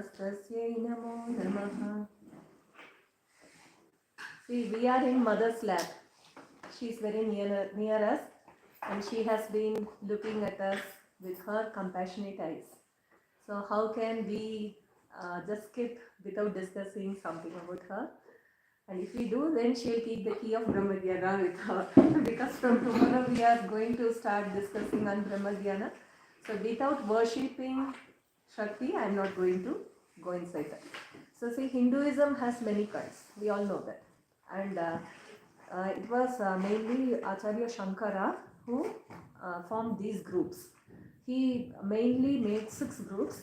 Tasya namo namaha. See, we are in mother's lap. She's very near us, and she has been looking at us with her compassionate eyes. So how can we just skip without discussing something about her? And if we do, then she'll keep the key of Brahmadhyana with her. Because from tomorrow we are going to start discussing on Brahmadhyana. So without worshipping Shakti, I am not going to go inside that. So see, Hinduism has many cults. We all know that. And it was mainly Acharya Shankara who formed these groups. He mainly made 6 groups.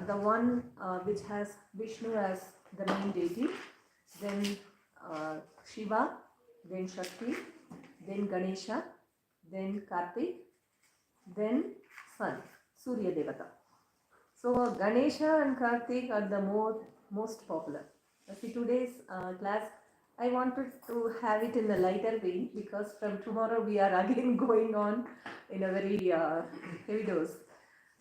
The one which has Vishnu as the main deity, then Shiva, then Shakti, then Ganesha, then Kartik, then Sun, Surya Devata. So Ganesha and Kartik are the most popular. See, today's class, I wanted to have it in a lighter vein because from tomorrow we are again going on in a very heavy dose.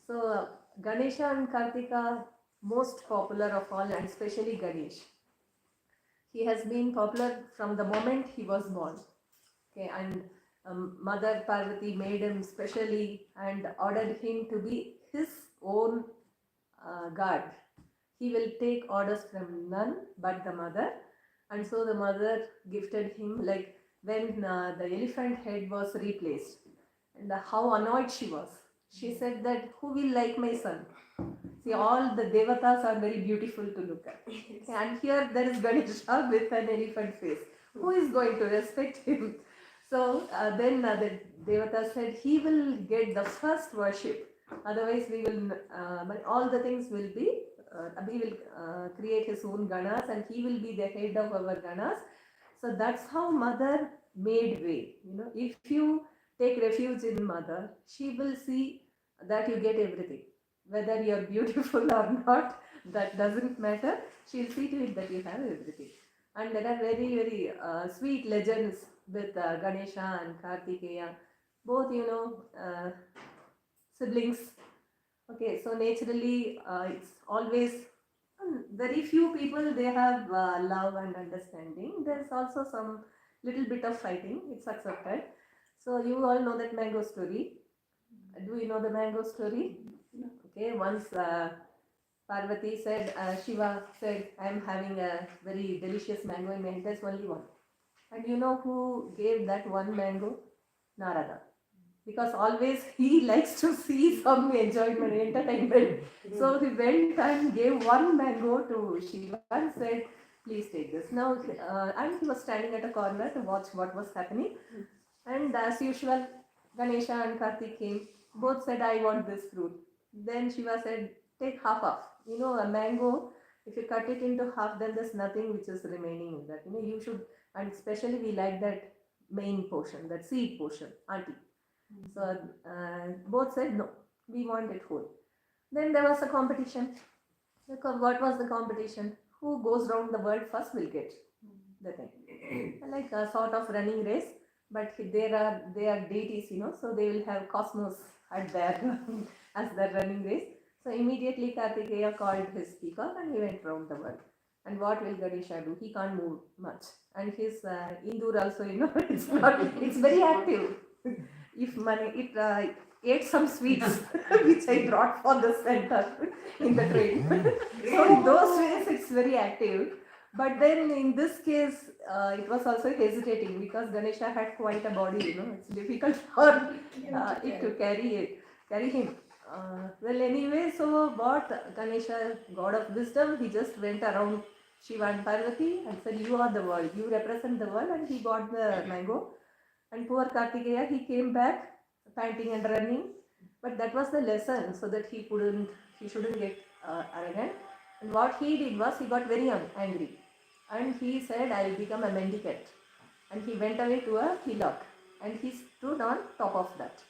So Ganesha and Kartik are most popular of all, and especially Ganesh. He has been popular from the moment he was born. Okay, and Mother Parvati made him specially and ordered him to be his own god. He will take orders from none but the mother, and so the mother gifted him, like when the elephant head was replaced, and how annoyed she was. She said that, who will like my son? See, all the devatas are very beautiful to look at. And here there is Ganesha with an elephant face. Who is going to respect him? So then the devata said, he will get the first worship. Otherwise, we will, all the things will be, we will create his own ganas, and he will be the head of our ganas. So that's how mother made way. You know, if you take refuge in mother, she will see that you get everything. Whether you're beautiful or not, that doesn't matter. She'll see to it that you have everything. And there are very, very sweet legends with Ganesha and Kartikeya. Both, siblings. Okay, so naturally, it's always very few people, they have love and understanding. There's also some little bit of fighting. It's accepted. So you all know that mango story. Do you know the mango story? Okay, once Parvati said, Shiva said, I am having a very delicious mango in my hand. There's only one. And you know who gave that one mango? Narada. Because always he likes to see some enjoyment, entertainment. So he went and gave one mango to Shiva and said, please take this. Now, and he was standing at a corner to watch what was happening. And as usual, Ganesha and Kartik came. Both said, I want this fruit. Then Shiva said, take half. You know, a mango, if you cut it into half, then there's nothing which is remaining in that. You know, you should, and especially we like that main portion, that seed portion, auntie. So both said, no, we want it whole. Then there was a competition. What was the competition? Who goes round the world first will get the thing. Like a sort of running race, but they are deities, you know, so they will have cosmos at their as their running race. So immediately Kartikeya called his peacock and he went round the world. And what will Ganesha do? He can't move much. And his Indur also, you know, it's very active. If it ate some sweets which I brought for the center in the train. So in those ways it's very active. But then in this case, it was also hesitating because Ganesha had quite a body, you know, it's difficult for it to carry him. Well, anyway, so what Ganesha, god of wisdom, he just went around Shiva and Parvati and said, you are the world, you represent the world, and he got the mango. And poor Kartikeya, he came back panting and running, but that was the lesson, so that he shouldn't get arrogant. And what he did was, he got very angry. And he said, I will become a mendicant. And he went away to a hillock. And he stood on top of that.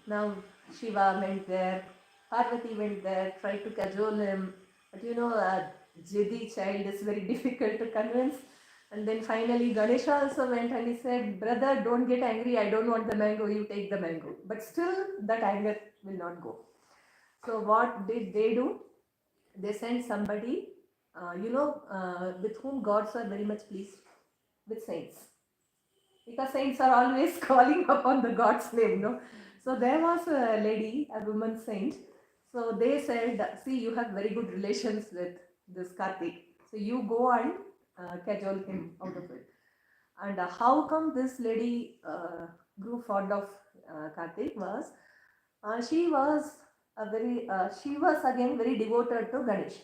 Now, Shiva went there, Parvati went there, tried to cajole him. But you know, a jiddy child is very difficult to convince. And then finally Ganesha also went and he said, brother, don't get angry, I don't want the mango, you take the mango. But still that anger will not go. So what did they do? they sent somebody, with whom gods are very much pleased, with saints. Because saints are always calling upon the God's name, no? So there was a lady, a woman saint. So they said, see, you have very good relations with this Kartik. So you go and cajole him out of it. And how come this lady grew fond of Kartik was, she was again very devoted to Ganesh.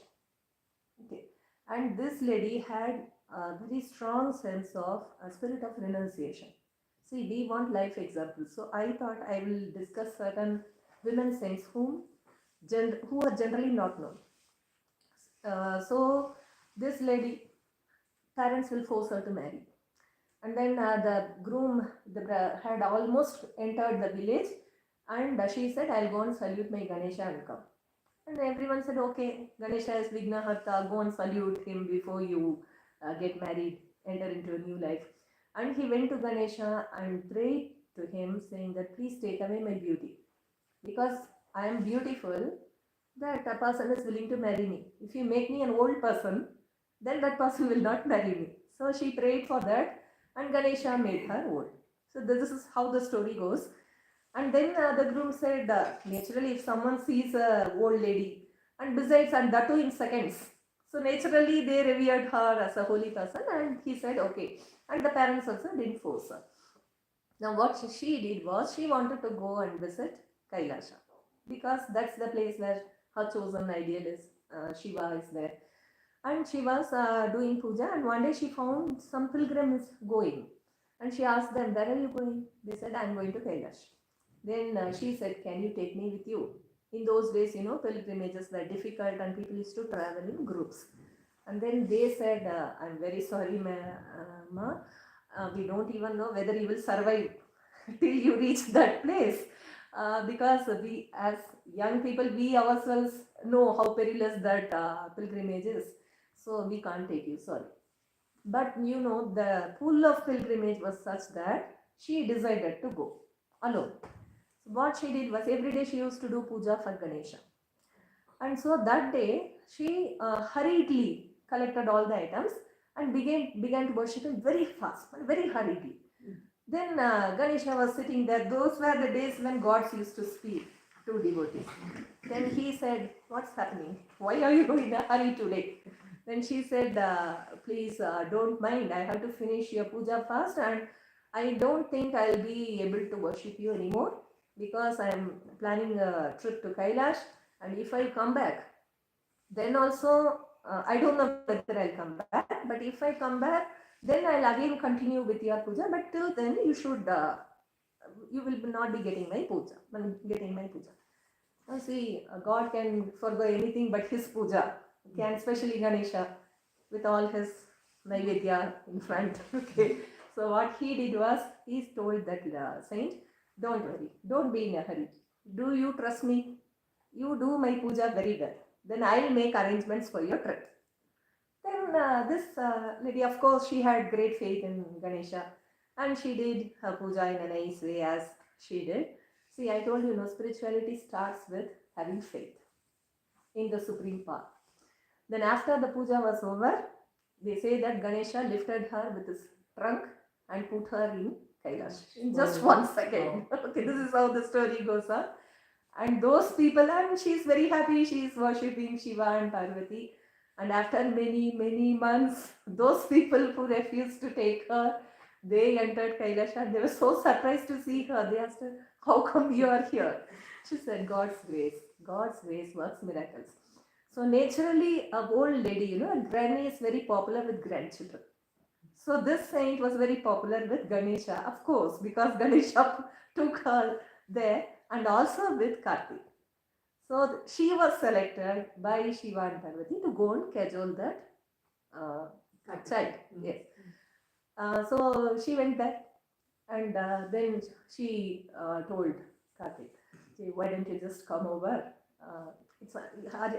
Okay. And this lady had a very strong sense of a spirit of renunciation. See, we want life examples. So I thought I will discuss certain women saints who are generally not known. So this lady, parents will force her to marry. And then the groom had almost entered the village, and she said, I'll go and salute my Ganesha and come. And everyone said, okay, Ganesha is Vignaharta, go and salute him before you get married, enter into a new life. And he went to Ganesha and prayed to him, saying that, please take away my beauty. Because I am beautiful, that a person is willing to marry me. If you make me an old person, then that person will not marry me. So she prayed for that, and Ganesha made her old. So this is how the story goes. And then the groom said, naturally, if someone sees a old lady, and besides, and that too in seconds, so naturally they revered her as a holy person, and he said, okay. And the parents also didn't force her. Now what she did was, she wanted to go and visit Kailasha, because that's the place where her chosen ideal is, Shiva is there. And she was doing puja, and one day she found some pilgrims going. And she asked them, where are you going? They said, I'm going to Kailash. Then she said, can you take me with you? In those days, pilgrimages were difficult and people used to travel in groups. And then they said, I'm very sorry, ma, we don't even know whether you will survive till you reach that place. Because we, as young people, we ourselves know how perilous that pilgrimage is. So we can't take you, sorry. But the pull of pilgrimage was such that she decided to go alone. What she did was, every day she used to do puja for Ganesha. And so that day she hurriedly collected all the items and began to worship him very fast and very hurriedly. Then Ganesha was sitting there. Those were the days when gods used to speak to devotees. Then he said, what's happening? Why are you in a hurry today? Then she said, please don't mind. I have to finish your puja fast, and I don't think I'll be able to worship you anymore, because I am planning a trip to Kailash, and if I come back, then also I don't know whether I'll come back, but if I come back, then I'll again continue with your puja, but till then you will not be getting my puja. Now see, God can forgo anything but his puja, and especially Ganesha with all his Naivedya in front. Okay. So what he did was, he told that saint, don't worry, don't be in a hurry. Do you trust me? You do my puja very well. Then I will make arrangements for your trip. Then this lady, of course, she had great faith in Ganesha, and she did her puja in a nice way as she did. See, I told you, spirituality starts with having faith in the Supreme Power. Then after the puja was over, they say that Ganesha lifted her with his trunk and put her in Kailash in just 1 second. Okay, this is how the story goes on. And those people, and she's very happy, she's worshipping Shiva and Parvati. And after many, many months, those people who refused to take her, they entered Kailash, and they were so surprised to see her. They asked her, how come you are here? She said, God's grace works miracles. So naturally, a old lady, a granny is very popular with grandchildren. So this saint was very popular with Ganesha, of course, because Ganesha took her there, and also with Kartik. So she was selected by Shiva and Parvati to go and cajole that child. Yes. So she went there, and then she told Kartik, why don't you just come over?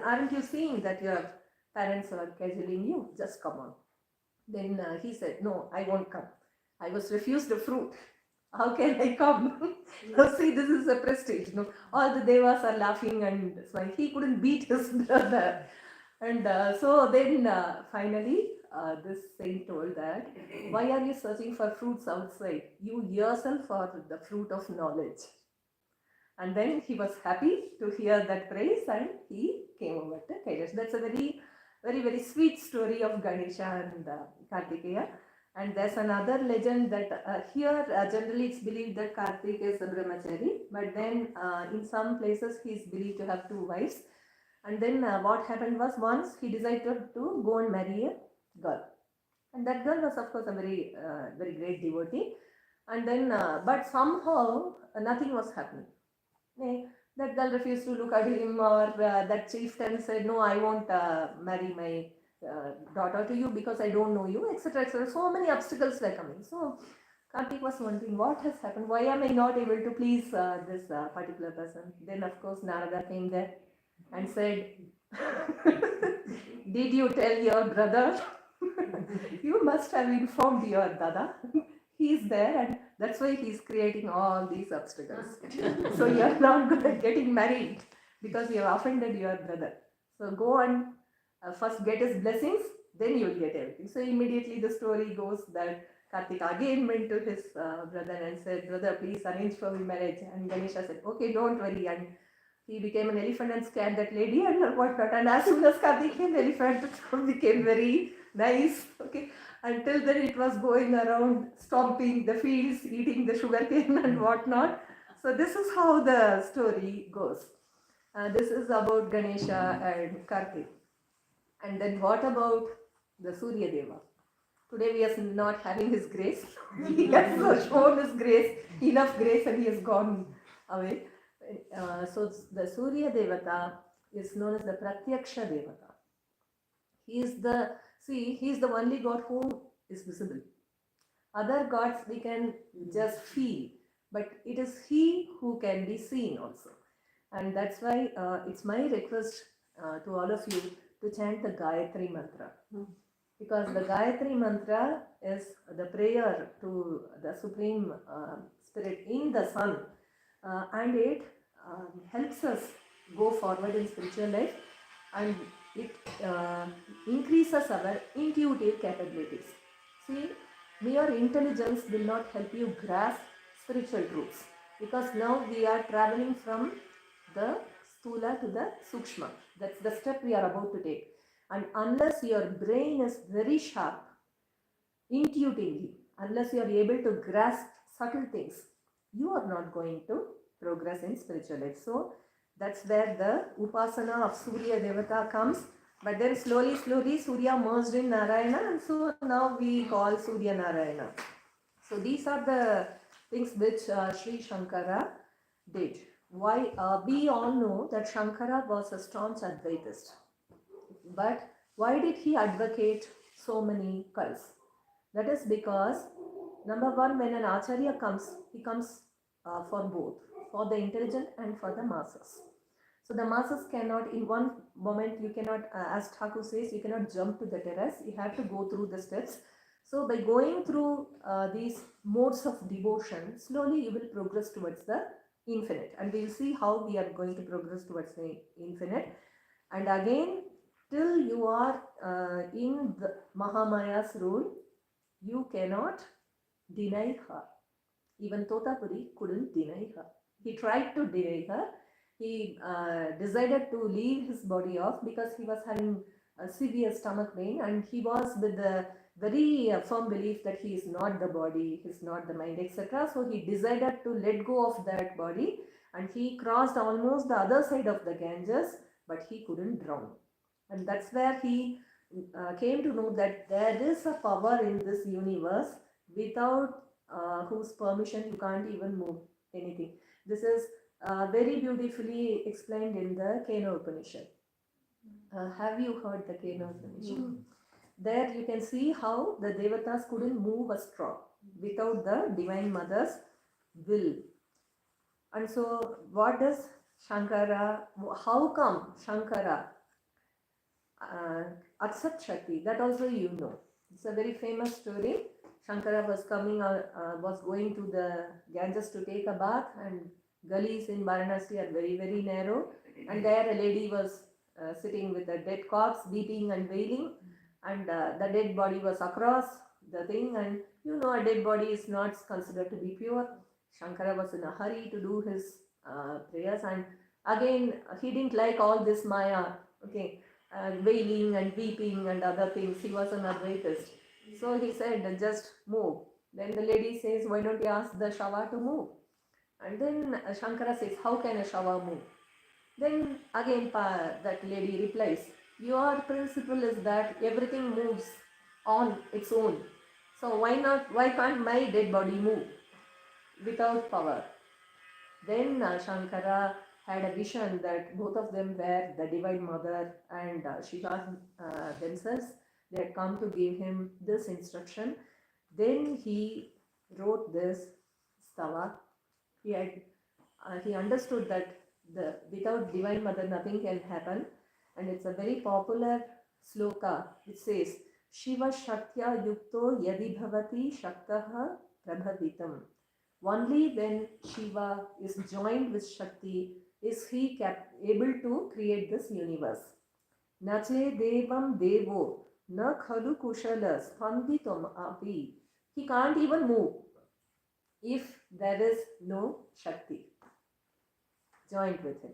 Aren't you seeing that your parents are cajoling you? Just come on. Then he said, no, I won't come. I was refused a fruit. How can I come? See, this is a prestige. All the devas are laughing and smiling. He couldn't beat his brother. And so then finally, this saint told that, why are you searching for fruits outside? You yourself are the fruit of knowledge. And then he was happy to hear that praise and he came over to Kailash. That's a very, very, very sweet story of Ganesha and Kartikeya. And there's another legend that here generally it's believed that Kartik is a brahmachari, but then in some places he's believed to have two wives. And then what happened was, once he decided to go and marry a girl. And that girl was of course a very, very great devotee. And then, but somehow nothing was happening. That girl refused to look at him, or that chieftain said, no, I won't marry my daughter to you because I don't know you, etc. etc. So many obstacles were coming. So Kartik was wondering, what has happened? Why am I not able to please this particular person? Then of course Narada came there and said, did you tell your brother? You must have informed your dada. He's there and that's why he's creating all these obstacles. So you're not getting married because you have offended your brother. So go and first get his blessings, then you'll get everything. So immediately the story goes that Kartik again went to his brother and said, brother, please arrange for me marriage. And Ganesha said, okay, don't worry. And he became an elephant and scared that lady and whatnot. And as soon as Kartik came, the elephant became very nice. Okay. Until then it was going around stomping the fields, eating the sugarcane and whatnot. So this is how the story goes. This is about Ganesha and Kartik. And then what about the Surya Deva? Today we are not having his grace. He has shown his grace, enough grace, and he has gone away. So the Surya Devata is known as the Pratyaksha Devata. He is the only God who is visible. Other gods we can just feel, but it is he who can be seen also. And that's why it's my request to all of you to chant the Gayatri Mantra. Because the Gayatri Mantra is the prayer to the Supreme Spirit in the Sun, and it helps us go forward in spiritual life, and it increases our intuitive capabilities. See, mere intelligence will not help you grasp spiritual truths, because now we are traveling from the Stula to the Sukshma. That's the step we are about to take. And unless your brain is very sharp, intuitively, unless you are able to grasp subtle things, you are not going to progress in spiritual life. So that's where the upasana of Surya Devata comes. But then slowly, Surya merged in Narayana, and so now we call Surya Narayana. So these are the things which Sri Shankara did. Why? We all know that Shankara was a staunch Advaitist. But why did he advocate so many cults? That is because, number one, when an Acharya comes, he comes for both, for the intelligent and for the masses. So the masses cannot, in one moment, you cannot, as Thakur says, you cannot jump to the terrace, you have to go through the steps. So by going through these modes of devotion, slowly you will progress towards the infinite. And we will see how we are going to progress towards the infinite. And again, till you are in the Mahamaya's rule, you cannot deny her. Even Totapuri couldn't deny her. He tried to deny her. He decided to leave his body off because he was having a severe stomach pain, and he was with the very firm belief that he is not the body, he is not the mind, etc. So he decided to let go of that body, and he crossed almost the other side of the Ganges, but he couldn't drown. And that's where he came to know that there is a power in this universe without whose permission you can't even move anything. This is very beautifully explained in the Kena Upanishad. Have you heard the Kena Upanishad? There you can see how the Devatas couldn't move a straw without the Divine Mother's will. And so what does Shankara, how come Shankara accept Shakti? That also you know. It's a very famous story. Shankara was was going to the Ganges to take a bath, and gullies in Varanasi are very, very narrow. And there a lady was sitting with a dead corpse, weeping and wailing, and the dead body was across the thing, and a dead body is not considered to be pure. Shankara was in a hurry to do his prayers, and again he didn't like all this Maya, okay, wailing and weeping and other things. He was an Advaitist. So he said, just move. Then the lady says, why don't you ask the Shava to move? And then Shankara says, how can a Shava move? Then again that lady replies, your principle is that everything moves on its own. So why can't my dead body move without power? Then Shankara had a vision that both of them were the Divine Mother and Shiva themselves. They had come to give him this instruction. Then he wrote this stava. He understood that without Divine Mother nothing can happen, and it's a very popular sloka which says Shiva Shaktya Yukto Yadi Bhavati Shaktaha Prabhavitam. Only when Shiva is joined with Shakti is he able to create this universe. Nache Devam Devo Na Khalu Kushala Spanditam Api. He can't even move if there is no Shakti joined with him.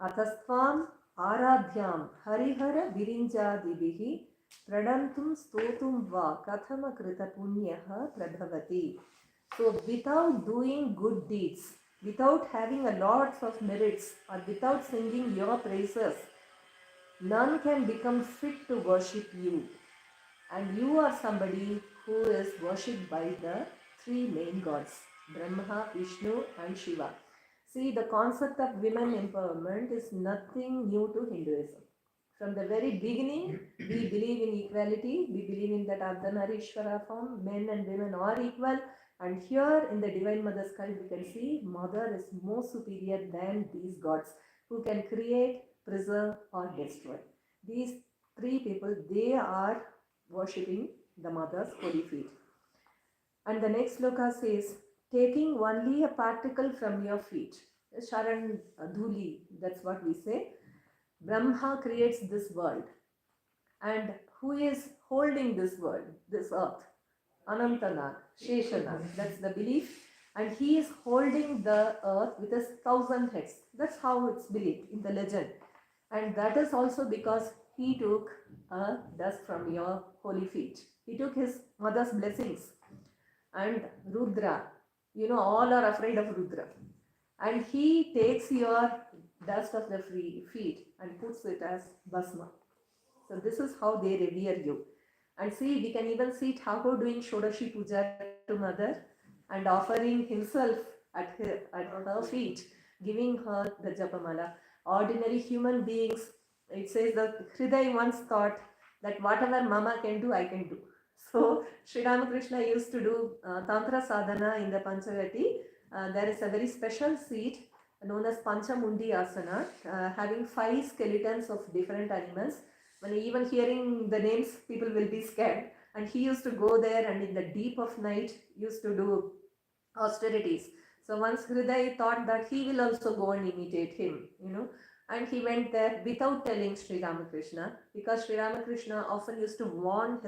Athastvam Aradhyam Harihara Virinjadibihi Pradantum Stotum Va Kathama Krita Punyaha Prabhavati. So without doing good deeds, without having a lot of merits, or without singing your praises, none can become fit to worship you. And you are somebody who is worshipped by the three main gods, Brahma, Vishnu and Shiva. See, the concept of women empowerment is nothing new to Hinduism. From the very beginning, we believe in equality. We believe in that Ardhanarishwara form. Men and women are equal. And here in the Divine Mother's cult, we can see Mother is more superior than these gods who can create, preserve or destroy. These three people, they are worshipping the Mother's holy feet. And the next sloka says, taking only a particle from your feet. Sharan Dhuli, that's what we say. Brahma creates this world. And who is holding this world, this earth? Anantanag, Sheshanag, that's the belief. And he is holding the earth with 1,000 heads. That's how it's believed in the legend. And that is also because he took a dust from your holy feet. He took his mother's blessings. And Rudra, all are afraid of Rudra. And he takes your dust of the feet and puts it as Basma. So this is how they revere you. And see, we can even see Thakur doing Shodashi Puja to Mother and offering himself at her feet, giving her the Japamala. Ordinary human beings, it says that Hriday once thought that whatever Mama can do, I can do. So Sri Ramakrishna used to do Tantra Sadhana in the Panchagati. There is a very special seat known as Panchamundi Asana, having 5 skeletons of different animals. When even hearing the names, people will be scared. And he used to go there and in the deep of night used to do austerities. So once Hriday thought that he will also go and imitate him, and he went there without telling Sri Ramakrishna, because Sri Ramakrishna often used to warn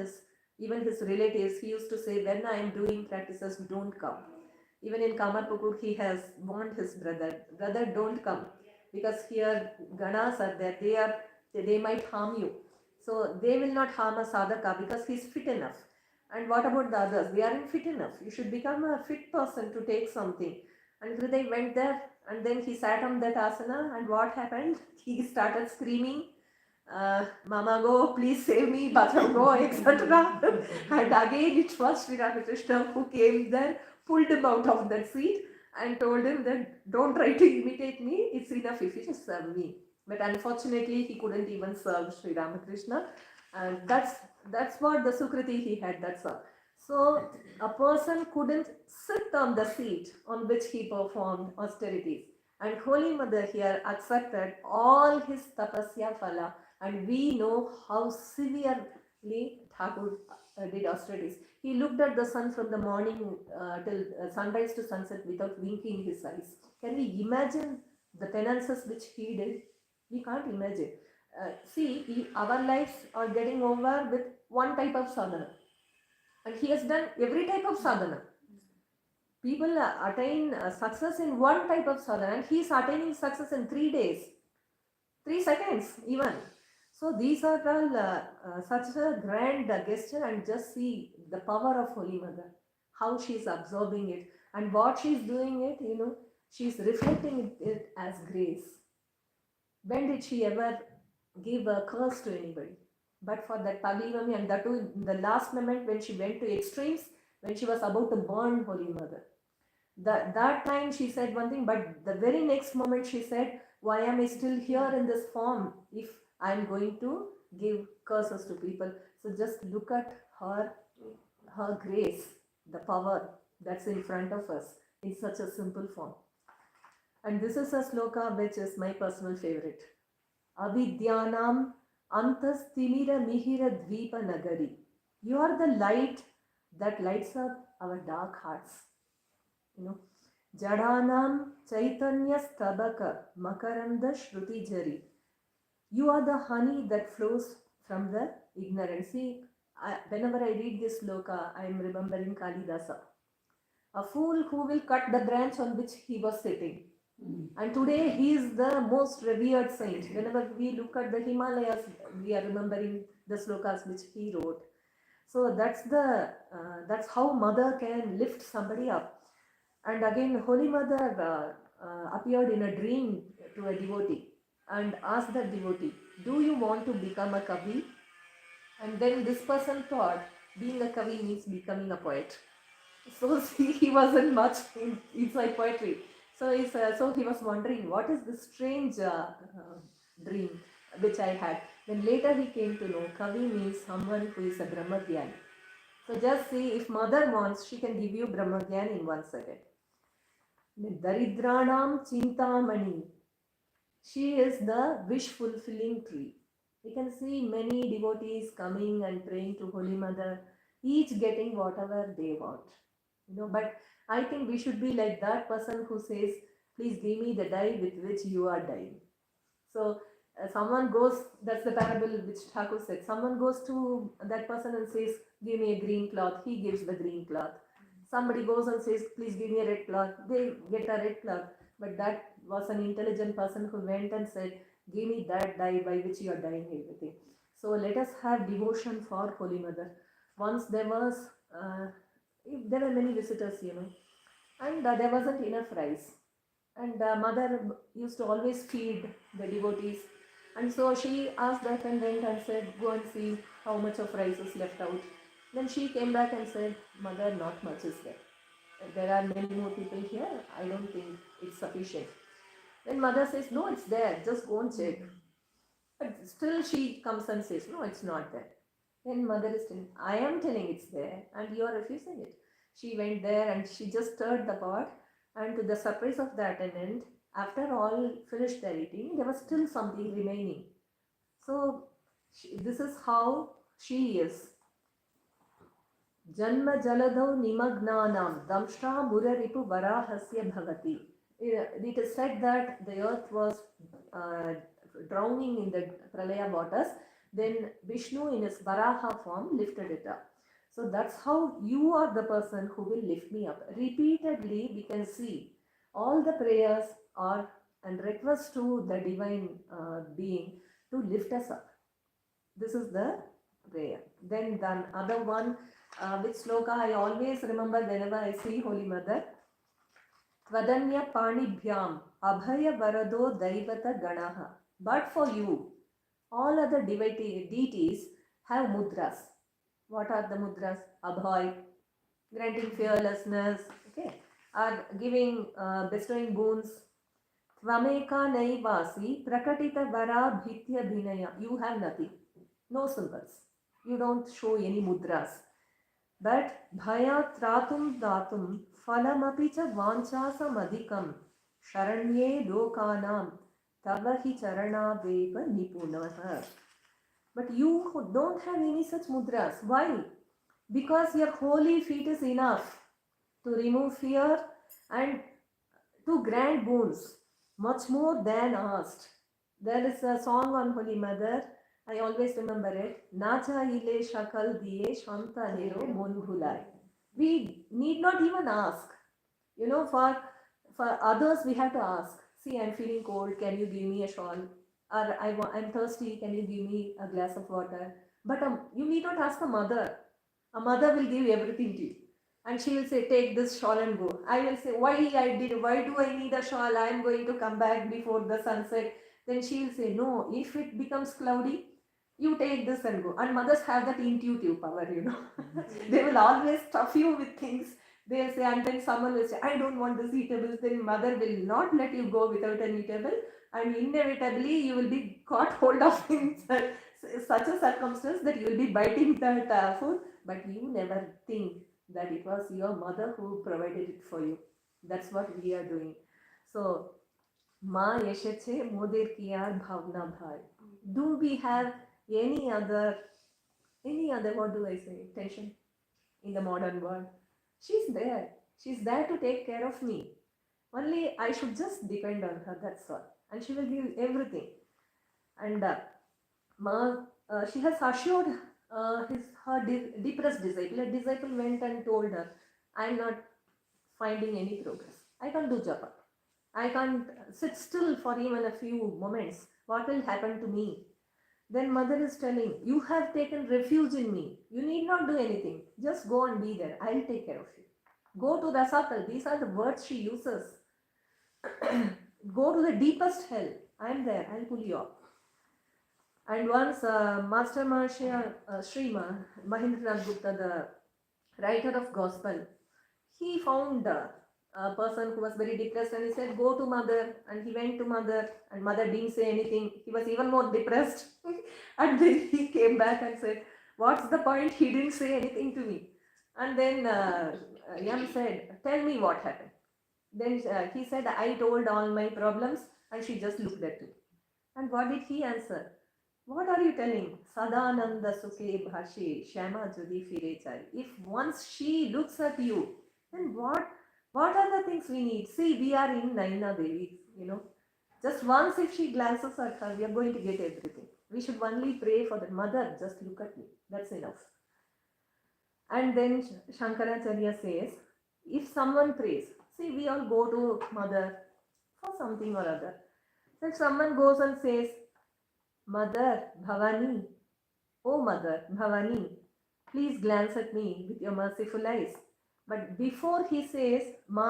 even his relatives. He used to say, when I am doing practices, don't come. Even in Kamarpukur, he has warned his brother, don't come, because here Ganas are there, they might harm you. So they will not harm a sadhaka because he is fit enough. And what about the others? They aren't fit enough. You should become a fit person to take something. And Hriday went there and then he sat on that asana, and what happened? He started screaming, Mama go, please save me, Bacham go, etc. And again it was Sri Ramakrishna who came there, pulled him out of that seat and told him that don't try to imitate me, it's enough if you just serve me. But unfortunately he couldn't even serve Sri Ramakrishna, and that's what the Sukriti he had, that's all. So a person couldn't sit on the seat on which he performed austerities, and Holy Mother here accepted all his tapasya phala, and we know how severely Thakur did austerities. He looked at the sun from the morning till sunrise to sunset without winking his eyes. Can we imagine the penances which he did? We can't imagine. Our lives are getting over with one type of sadhana. And he has done every type of sadhana. People attain success in one type of sadhana, and he is attaining success in 3 days, 3 seconds even. So these are all such a grand gesture, and just see the power of Holy Mother, how she is absorbing it, and what she is doing it, she is reflecting it as grace. When did she ever give a curse to anybody? But for that Pavlimami, and that too in the last moment when she went to extremes, when she was about to burn Holy Mother. That time she said one thing, but the very next moment she said, why am I still here in this form if I am going to give curses to people? So just look at her grace, the power that's in front of us in such a simple form. And this is a sloka which is my personal favorite. Avidyanam antastimira mihira dvipa nagari. You are the light that lights up our dark hearts. Jadanam chaitanya stabaka makaranda shruti jari. You are the honey that flows from the ignorant. See, whenever I read this sloka, I am remembering Kalidasa. A fool who will cut the branch on which he was sitting. And today he is the most revered saint. Whenever we look at the Himalayas, we are remembering the slokas which he wrote. So that's how Mother can lift somebody up. And again, Holy Mother appeared in a dream to a devotee and asked that devotee, do you want to become a Kavi? And then this person thought being a Kavi means becoming a poet. So he wasn't much inside poetry. So he was wondering, what is this strange dream which I had? Then later he came to know Kavi means someone who is a Brahmagyani. So just see, if Mother wants, she can give you Brahmagyani in 1 second. Daridranam Chintamani. She is the wish fulfilling tree. We can see many devotees coming and praying to Holy Mother, each getting whatever they want. But I think we should be like that person who says, please give me the dye with which you are dyeing. So someone goes, that's the parable which Thakur said, someone goes to that person and says, give me a green cloth, he gives the green cloth. Somebody goes and says, please give me a red cloth, they get a red cloth. But that was an intelligent person who went and said, give me that dye by which you are dyeing everything. So let us have devotion for Holy Mother. Once there were many visitors, and there wasn't enough rice. And Mother used to always feed the devotees. And so she asked the attendant and said, go and see how much of rice is left out. Then she came back and said, Mother, not much is there. There are many more people here. I don't think it's sufficient. Then Mother says, no, it's there. Just go and check. But still she comes and says, no, it's not there. Then Mother is telling, I am telling it's there and you are refusing it. She went there and she just stirred the pot, and to the surprise of the attendant, after all finished their eating, there was still something remaining. So this is how she is. Janma jaladau nimagnanam damshra muraripu varahasya bhavati. It is said that the earth was drowning in the pralaya waters. Then Vishnu in his Varaha form lifted it up. So that's how you are the person who will lift me up. Repeatedly we can see all the prayers are and requests to the divine being to lift us up. This is the prayer. Then the other one, which sloka I always remember whenever I see Holy Mother. Tvadanya panibhyam abhaya varado daivata ganaha. But for you, all other deities have mudras. What are the mudras? Abhay, granting fearlessness, okay, are giving, bestowing boons. Tvameka naivasi prakatita vara bhitya bhinaya. You have nothing, no symbols. You don't show any mudras. But bhaya tratum datum phalamapi cha vanchasam adhikam sharanye lokanam tavahi charana veva nipunaha. But you don't have any such mudras. Why? Because your holy feet is enough to remove fear and to grant boons, much more than asked. There is a song on Holy Mother. I always remember it. Nacha ile shakal diye shanta nero mon bhulai. We need not even ask. You know, for others we have to ask. See, I'm feeling cold. Can you give me a shawl? Or I'm thirsty. Can you give me a glass of water? But you need not ask a mother. A mother will give everything to you, and she will say, "Take this shawl and go." I will say, "Why Why do I need a shawl? I am going to come back before the sunset." Then she will say, "No. If it becomes cloudy, you take this and go." And mothers have that intuitive power, you know. They will always stuff you with things. They'll say, and then someone will say, "I don't want this eatable." Then mother will not let you go without an eatable, and inevitably you will be caught hold of in such a circumstance that you will be biting that food, but you never think that it was your mother who provided it for you. That's what we are doing. So, Ma Yesheche Moder Kiyar Bhavna Bhai. Do we have any other, what do I say, tension in the modern world? She's there. She's there to take care of me. Only I should just depend on her, that's all. And she will give everything. And she has assured her depressed disciple. A disciple went and told her, "I am not finding any progress. I can't do japa. I can't sit still for even a few moments. What will happen to me?" Then mother is telling, "You have taken refuge in me. You need not do anything. Just go and be there. I'll take care of you. Go to Rasatal." These are the words she uses. Go to the deepest hell. I'm there. I'll pull you up. And once Master Maharshi Srima Mahendranath Gupta, the writer of gospel, he found a person who was very depressed, and he said, "Go to mother." And he went to mother, and mother didn't say anything. He was even more depressed. And then he came back and said, "What's the point? He didn't say anything to me." And then Yam said, "Tell me what happened." Then he said, "I told all my problems," and she just looked at him. And what did he answer? "What are you telling? Sadananda Sukhe Bhashi Shama Judi Fire Chai." If once she looks at you, then what are the things we need? See, we are in Naina Devi, you know. Just once if she glances at her, we are going to get everything. We should only pray for the mother, just look at me. That's enough. And then Shankaracharya says, if someone prays, see, we all go to mother for something or other. So if someone goes and says, "Mother Bhavani, oh Mother Bhavani, please glance at me with your merciful eyes." But before he says, "Ma,"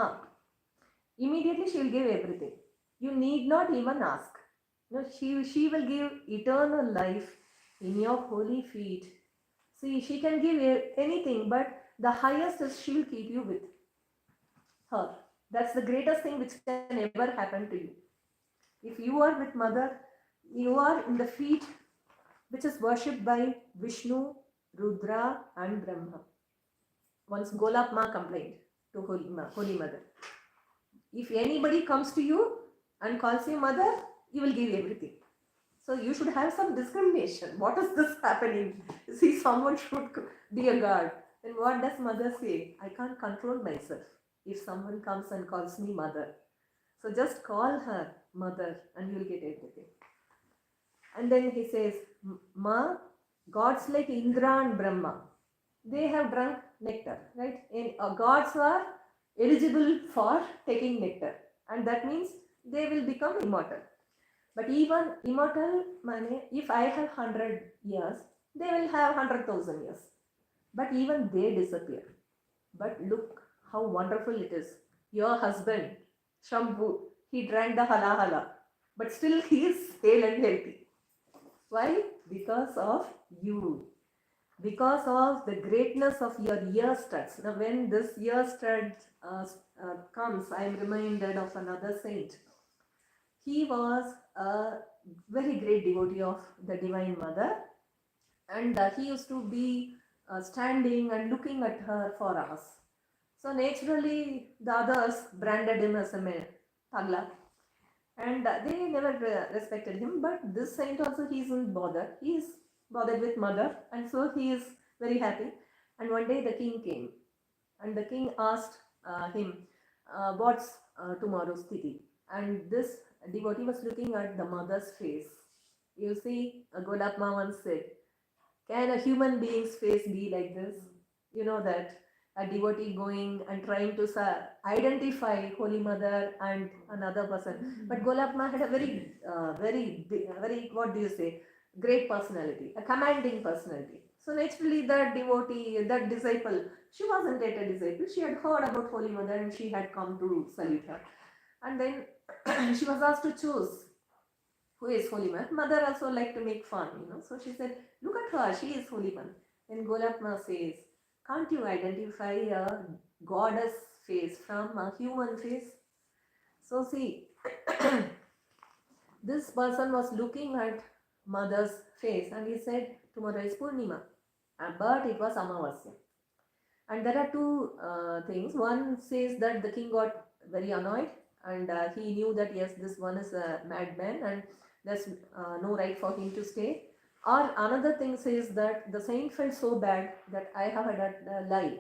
immediately she will give everything. You need not even ask. No, she will give eternal life in your holy feet. See, she can give anything, but the highest is she will keep you with her. That's the greatest thing which can ever happen to you. If you are with mother, you are in the feet which is worshipped by Vishnu, Rudra and Brahma. Once Golap Ma complained to Holy Mother, if anybody comes to you and calls you mother, you will give everything. So you should have some discrimination. What is this happening? See, someone should be a guard. Then what does mother say? "I can't control myself if someone comes and calls me mother. So just call her mother and you will get everything." And then he says, "Ma, gods like Indra and Brahma, they have drunk nectar, right? Gods are eligible for taking nectar, and that means they will become immortal. But even immortal, if I have 100 years, they will have 100,000 years. But even they disappear. But look how wonderful it is. Your husband, Shambhu, he drank the halahala, but still he is hale and healthy. Why? Because of you. Because of the greatness of your ear studs. Now, when this ear stud comes, I am reminded of another saint. He was a very great devotee of the Divine Mother, and he used to be standing and looking at her for hours. So naturally, the others branded him as a Pagla, and they never respected him. But this saint also, he isn't bothered. He is bothered with mother, and so he is very happy. And one day the king came, and the king asked him, "What's tomorrow's tithi?" And this a devotee was looking at the mother's face. You see, Golatma once said, can a human being's face be like this? You know that a devotee going and trying to identify Holy Mother and another person. But Golatma had a very, what do you say, great personality, a commanding personality. So naturally, that devotee, that disciple, she wasn't yet a disciple. She had heard about Holy Mother and she had come to salute her. And then she was asked to choose who is Holy Mother. Mother also liked to make fun, So she said, look at her, she is Holy Mother. Then Golatma says, can't you identify a goddess face from a human face? So see, this person was looking at mother's face and he said, tomorrow is Purnima, but it was Amavasya. And there are two things. One says that the king got very annoyed and he knew that yes, this one is a madman and there's no right for him to stay. Or another thing says that the saint felt so bad that I have had a lie.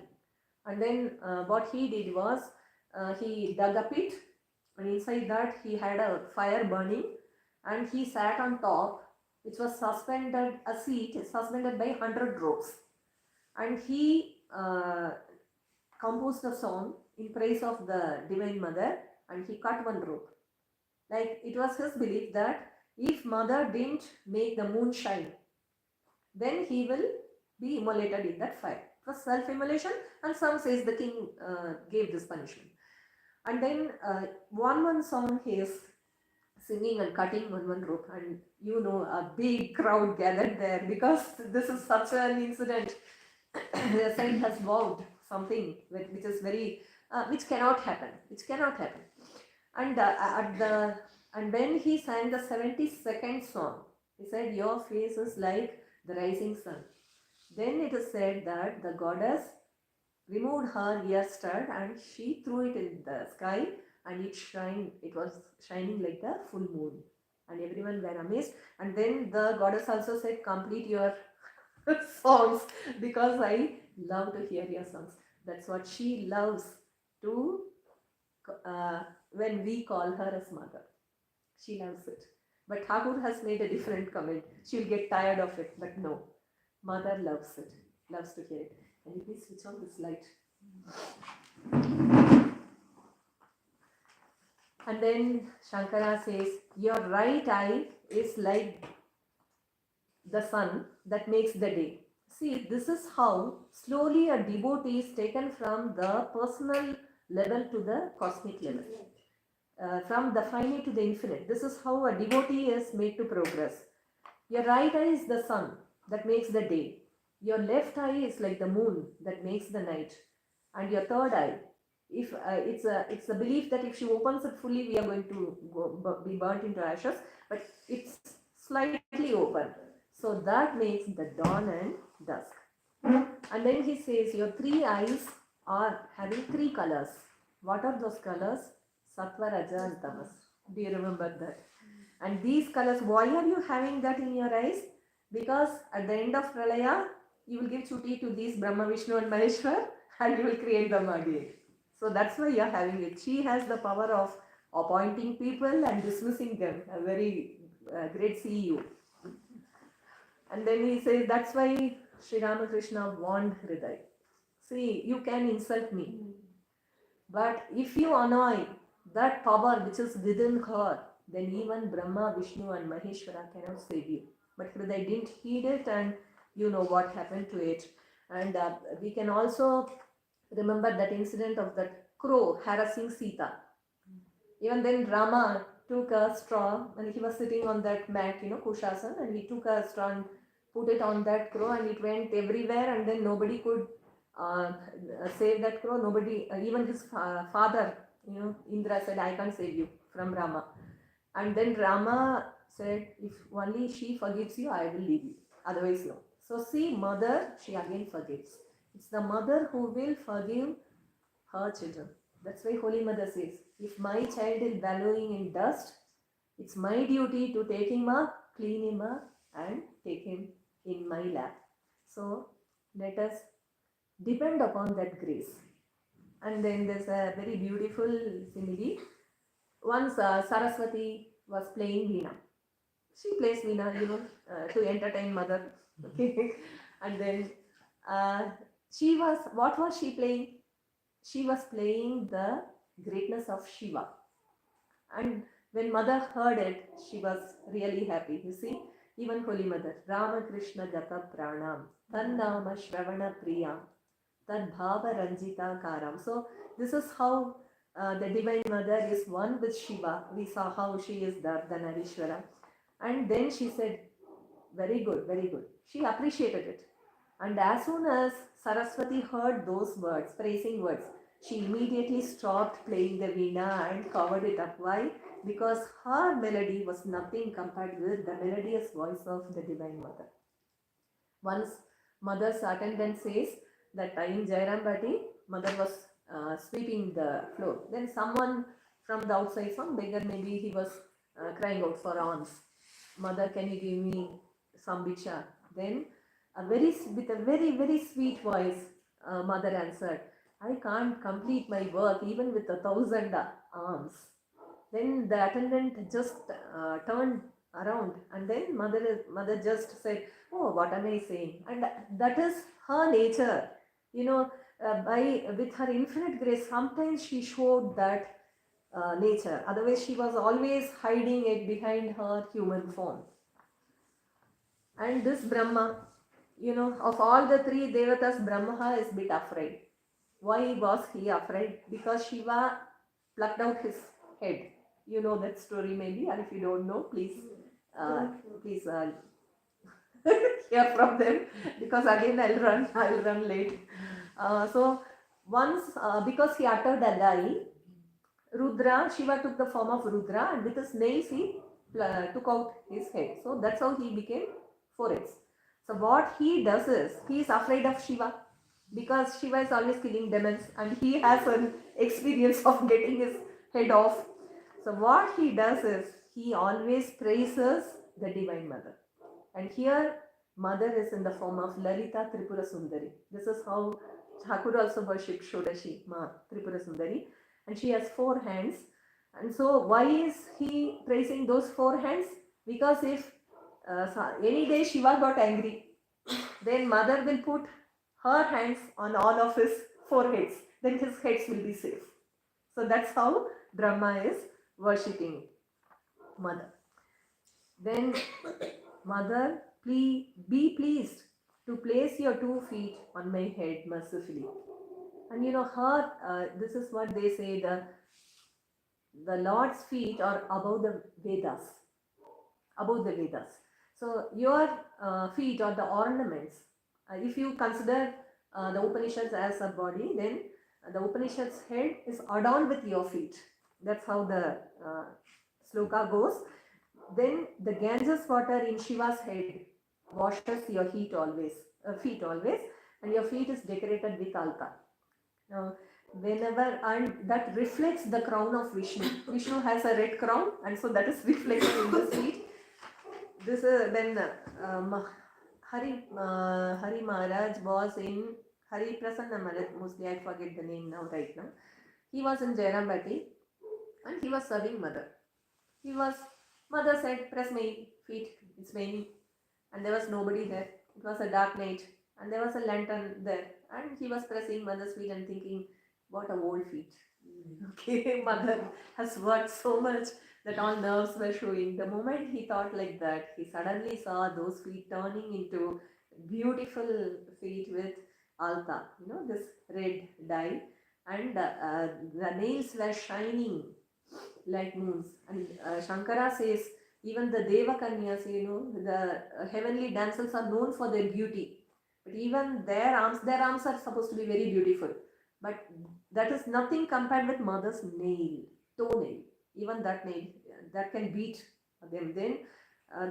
And then what he did was he dug a pit and inside that he had a fire burning and he sat on top, which was suspended, a seat suspended by 100 ropes. And he composed a song in praise of the Divine Mother and he cut one rope. Like it was his belief that if Mother didn't make the moon shine, then he will be immolated in that fire. It was self-immolation and some says the king gave this punishment. And then one song he is singing and cutting on one rope and a big crowd gathered there because this is such an incident. The saint has vowed something which is very, which cannot happen. And when he sang the 72nd song, he said, your face is like the rising sun. Then it is said that the goddess removed her ear stud and she threw it in the sky and it was shining like the full moon. And everyone were amazed. And then the goddess also said, complete your songs because I love to hear your songs. That's what she loves to, when we call her as mother. She loves it. But Thakur has made a different comment. She'll get tired of it, but no. Mother loves it, loves to hear it. Can you please switch on this light? And then Shankara says, your right eye is like the sun that makes the day. See, this is how slowly a devotee is taken from the personal level to the cosmic level. From the finite to the infinite. This is how a devotee is made to progress. Your right eye is the sun that makes the day. Your left eye is like the moon that makes the night. And your third eye, if it's a belief that if she opens it fully, we are going to be burnt into ashes, but it's slightly open. So that makes the dawn and dusk. And then he says your three eyes are having three colors. What are those colors? Sattva, Raja and Tamas. Do you remember that? And these colors, why are you having that in your eyes? Because at the end of Pralaya, you will give chuti to these Brahma, Vishnu and Maheshwar and you will create them again. So that's why you are having it. She has the power of appointing people and dismissing them. A very great CEO. And then he says, that's why Sri Ramakrishna warned Hriday. See, you can insult me. But if you annoy that power which is within her, then even Brahma, Vishnu and Maheshwara cannot save you. But Hriday didn't heed it and you know what happened to it. And we can also remember that incident of that crow harassing Sita. Even then Rama took a straw and he was sitting on that mat, Kushasan, and he took a straw and put it on that crow and it went everywhere and then nobody could save that crow. Nobody, even his father, Indra said, I can't save you from Rama. And then Rama said, if only she forgives you, I will leave you. Otherwise, no. So see, mother, she again forgives. It's the mother who will forgive her children. That's why Holy Mother says, if my child is wallowing in dust, it's my duty to take him up, clean him up and take him in my lap. So let us depend upon that grace. And then there's a very beautiful simile. Once Saraswati was playing Veena. She plays Veena, to entertain mother. Okay, and then what was she playing? She was playing the greatness of Shiva. And when mother heard it, she was really happy. You see, even Holy Mother, Ramakrishna Vivekananda, Tannama Shravana Priya, Tad Bhava Ranjita Karam. So this is how the Divine Mother is one with Shiva. We saw how she is the Ardhanarishwara. And then she said, very good, very good. She appreciated it. And as soon as Saraswati heard those words, praising words, she immediately stopped playing the veena and covered it up. Why? Because her melody was nothing compared with the melodious voice of the Divine Mother. Once mother's attendant says that in Jairambati, mother was sweeping the floor. Then someone from the outside, some beggar, maybe he was crying out for alms. Mother, can you give me some biksha? Then with a very, very sweet voice, mother answered, I can't complete my work even with 1,000 alms. Then the attendant just turned around, and then mother just said, oh, what am I saying? And that is her nature. With her infinite grace, sometimes she showed that nature. Otherwise, she was always hiding it behind her human form. And this Brahma, of all the three Devatas, Brahma is a bit afraid. Why was he afraid? Because Shiva plucked out his head. You know that story maybe, and if you don't know, please hear from them, because again I'll run late. So once, because he uttered a lie, Shiva took the form of Rudra, and with his nails he took out his head. So that's how he became 4 heads. So what he does is, he is afraid of Shiva, because Shiva is always killing demons, and he has an experience of getting his head off. So what he does is, he always praises the Divine Mother. And here, Mother is in the form of Lalita Tripura Sundari. This is how Thakur also worshipped Shodashi, Ma Tripura Sundari. And she has 4 hands. And so why is he praising those 4 hands? Because if any day Shiva got angry, then Mother will put her hands on all of his 4 heads. Then his heads will be safe. So that's how Brahma is worshipping Mother. Then, Mother, be pleased to place your 2 feet on my head mercifully. And this is what they say, the Lord's feet are above the Vedas. Above the Vedas. So your feet are the ornaments. If you consider the Upanishads as a body, then the Upanishad's head is adorned with your feet. That's how the sloka goes. Then the Ganges water in Shiva's head washes your feet always, and your feet is decorated with alka. Now, and that reflects the crown of Vishnu. Vishnu has a red crown, and so that is reflected in the feet. This when Hari Maharaj was in Hari Prasanna Maharaj, mostly I forget the name right now. He was in Jairambati, and he was serving Mother. Mother said, press my feet, it's raining. And there was nobody there. It was a dark night, and there was a lantern there. And he was pressing Mother's feet and thinking, what a old feet. Okay, Mother has worked so much that all nerves were showing. The moment he thought like that, he suddenly saw those feet turning into beautiful feet with alka, this red dye. And the nails were shining like moons. And Shankara says, even the Devakanyas, the heavenly damsels are known for their beauty. But even their arms are supposed to be very beautiful. But that is nothing compared with Mother's toenail. Even that nail, that can beat them. Then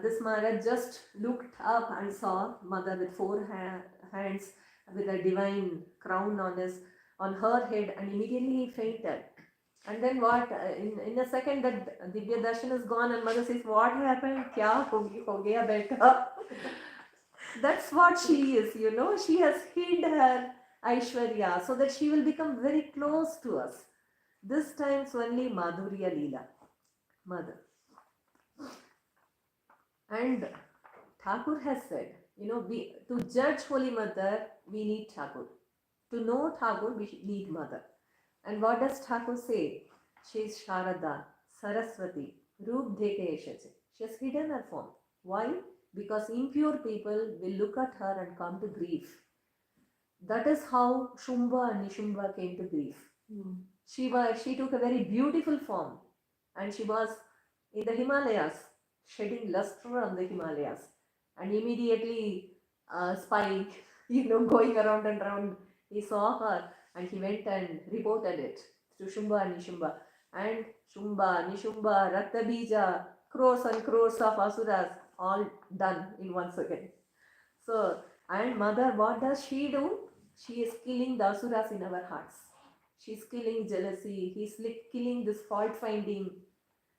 this Maharaj just looked up and saw Mother with 4 hands, with a divine crown on her head, and immediately he fainted. And then what? In a second, that Divya Darshan is gone, and Mother says, what happened? Kya ho gaya beta? That's what she is, She has hid her Aishwarya so that she will become very close to us. This time's only Madhurya Leela, Mother. And Thakur has said, to judge Holy Mother, we need Thakur. To know Thakur, we need Mother. And what does Thakur say? She is Sharada, Saraswati, Roop Dheke Eshache. She has hidden her form. Why? Because impure people will look at her and come to grief. That is how Shumba and Nishumba came to grief. She took a very beautiful form, and she was in the Himalayas, shedding luster on the Himalayas, and immediately Spike, going around and around, he saw her and he went and reported it to Shumba and Nishumba. And Shumba, Nishumba, Raktabija, crores and crores of asuras, all done in 1 second. So, and mother, what does she do? She is killing the asuras in our hearts. She's killing jealousy. He's killing this fault finding.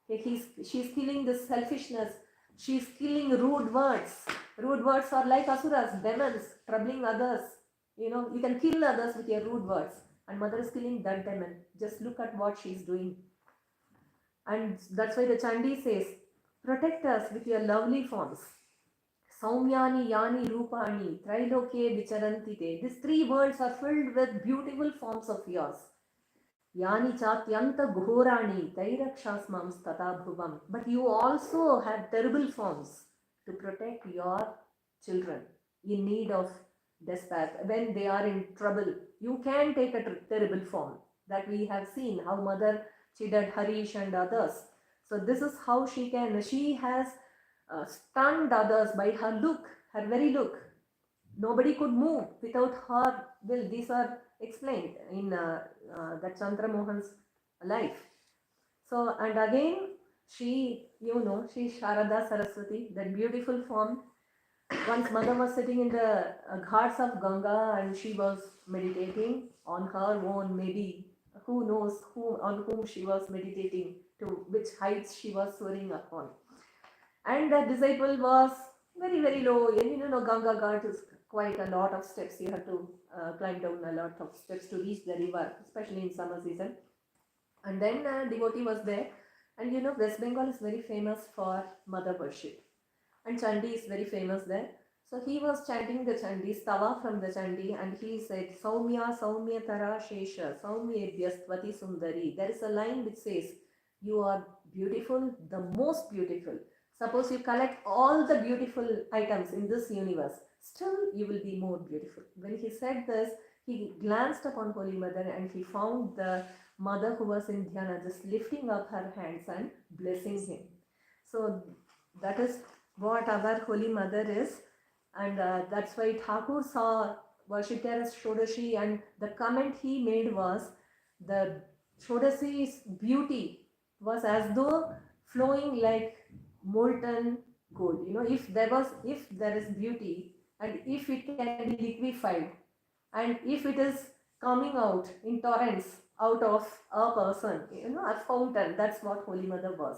She's killing this selfishness. She's killing rude words. Rude words are like asuras, demons, troubling others. You can kill others with your rude words. And mother is killing that demon. Just look at what she's doing. And that's why the Chandi says, protect us with your lovely forms. Saumyani Yani Rupani Triloke Vicharantite. These 3 words are filled with beautiful forms of yours. Yani Chatyanta Ghorani Tairakshasmams Tatabhuvam. But you also have terrible forms to protect your children in need of despair. When they are in trouble, you can take a terrible form. That we have seen how mother chided Harish and others. So this is how she has stunned others by her look, her very look. Nobody could move without her will. These are explained in that Chandra Mohan's life. So, and again, she is Sharada Saraswati, that beautiful form. Once mother was sitting in the ghats of Ganga and she was meditating on her own, maybe who knows on whom she was meditating, to which heights she was soaring upon. And the disciple was very, very low. Ganga Ghat is quite a lot of steps. You have to climb down a lot of steps to reach the river, especially in summer season. And then a devotee was there. And West Bengal is very famous for mother worship. And Chandi is very famous there. So he was chanting the Chandi, Stava from the Chandi, and he said, Saumya, Saumya Tara Shesha, Saumya Vyastvati Sundari. There is a line which says, you are beautiful, the most beautiful. Suppose you collect all the beautiful items in this universe, still you will be more beautiful. When he said this, he glanced upon Holy Mother and he found the mother who was in dhyana just lifting up her hands and blessing him. So that is what our Holy Mother is, and that's why Thakur worshipped her as Shodashi, and the comment he made was the Shodashi's beauty was as though flowing like molten gold. If there is beauty, and if it can be liquefied, and if it is coming out in torrents out of a person, a fountain, that's what Holy Mother was.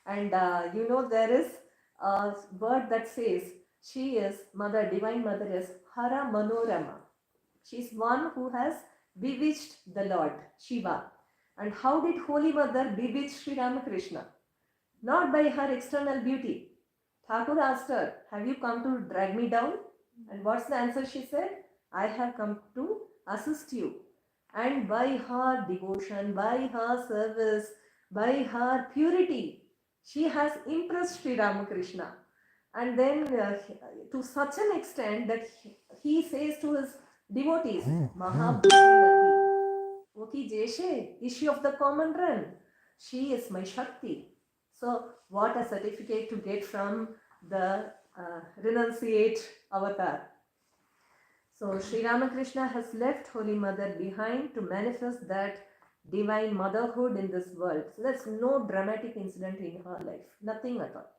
And there is a word that says she is mother, divine mother is Hara Manorama. She's one who has bewitched the Lord Shiva. And how did Holy Mother bewitch Sri Ramakrishna? Not by her external beauty. Thakur asked her, have you come to drag me down? And what's the answer she said? I have come to assist you. And by her devotion, by her service, by her purity, she has impressed Sri Ramakrishna. And then to such an extent that he says to his devotees, Mahabhagavati, Oki Jeshe, is she of the common run? She is my Shakti. So what a certificate to get from the renunciate avatar. So Sri Ramakrishna has left Holy Mother behind to manifest that divine motherhood in this world. So there's no dramatic incident in her life, nothing at all.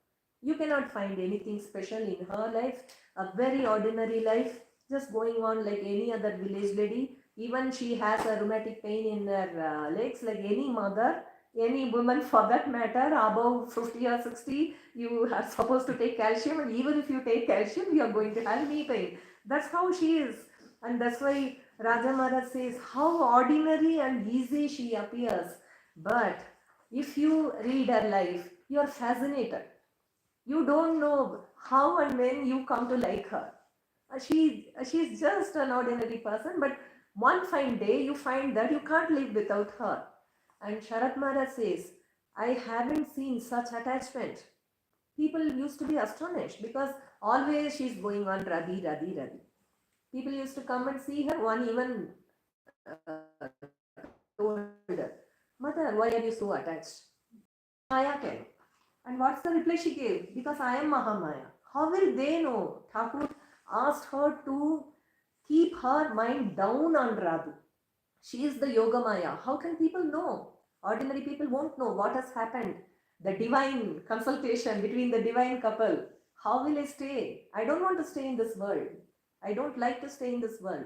You cannot find anything special in her life, a very ordinary life, just going on like any other village lady. Even she has a rheumatic pain in her legs like any mother, any woman for that matter, above 50 or 60, you are supposed to take calcium, and even if you take calcium, you are going to have knee pain. That's how she is. And that's why Raja Maharaj says how ordinary and easy she appears. But if you read her life, you are fascinated. You don't know how and when you come to like her. She's just an ordinary person, but one fine day you find that you can't live without her. And Sharat Maharaj says, I haven't seen such attachment. People used to be astonished because always she's going on Radhi, Radhi, Radhi. People used to come and see her. One even told her, Mother, why are you so attached? Maya can. And what's the reply she gave? Because I am Mahamaya. How will they know? Thakur asked her to keep her mind down on Radhu. She is the Yogamaya. How can people know? Ordinary people won't know what has happened. The divine consultation between the divine couple. How will I stay? I don't want to stay in this world. I don't like to stay in this world.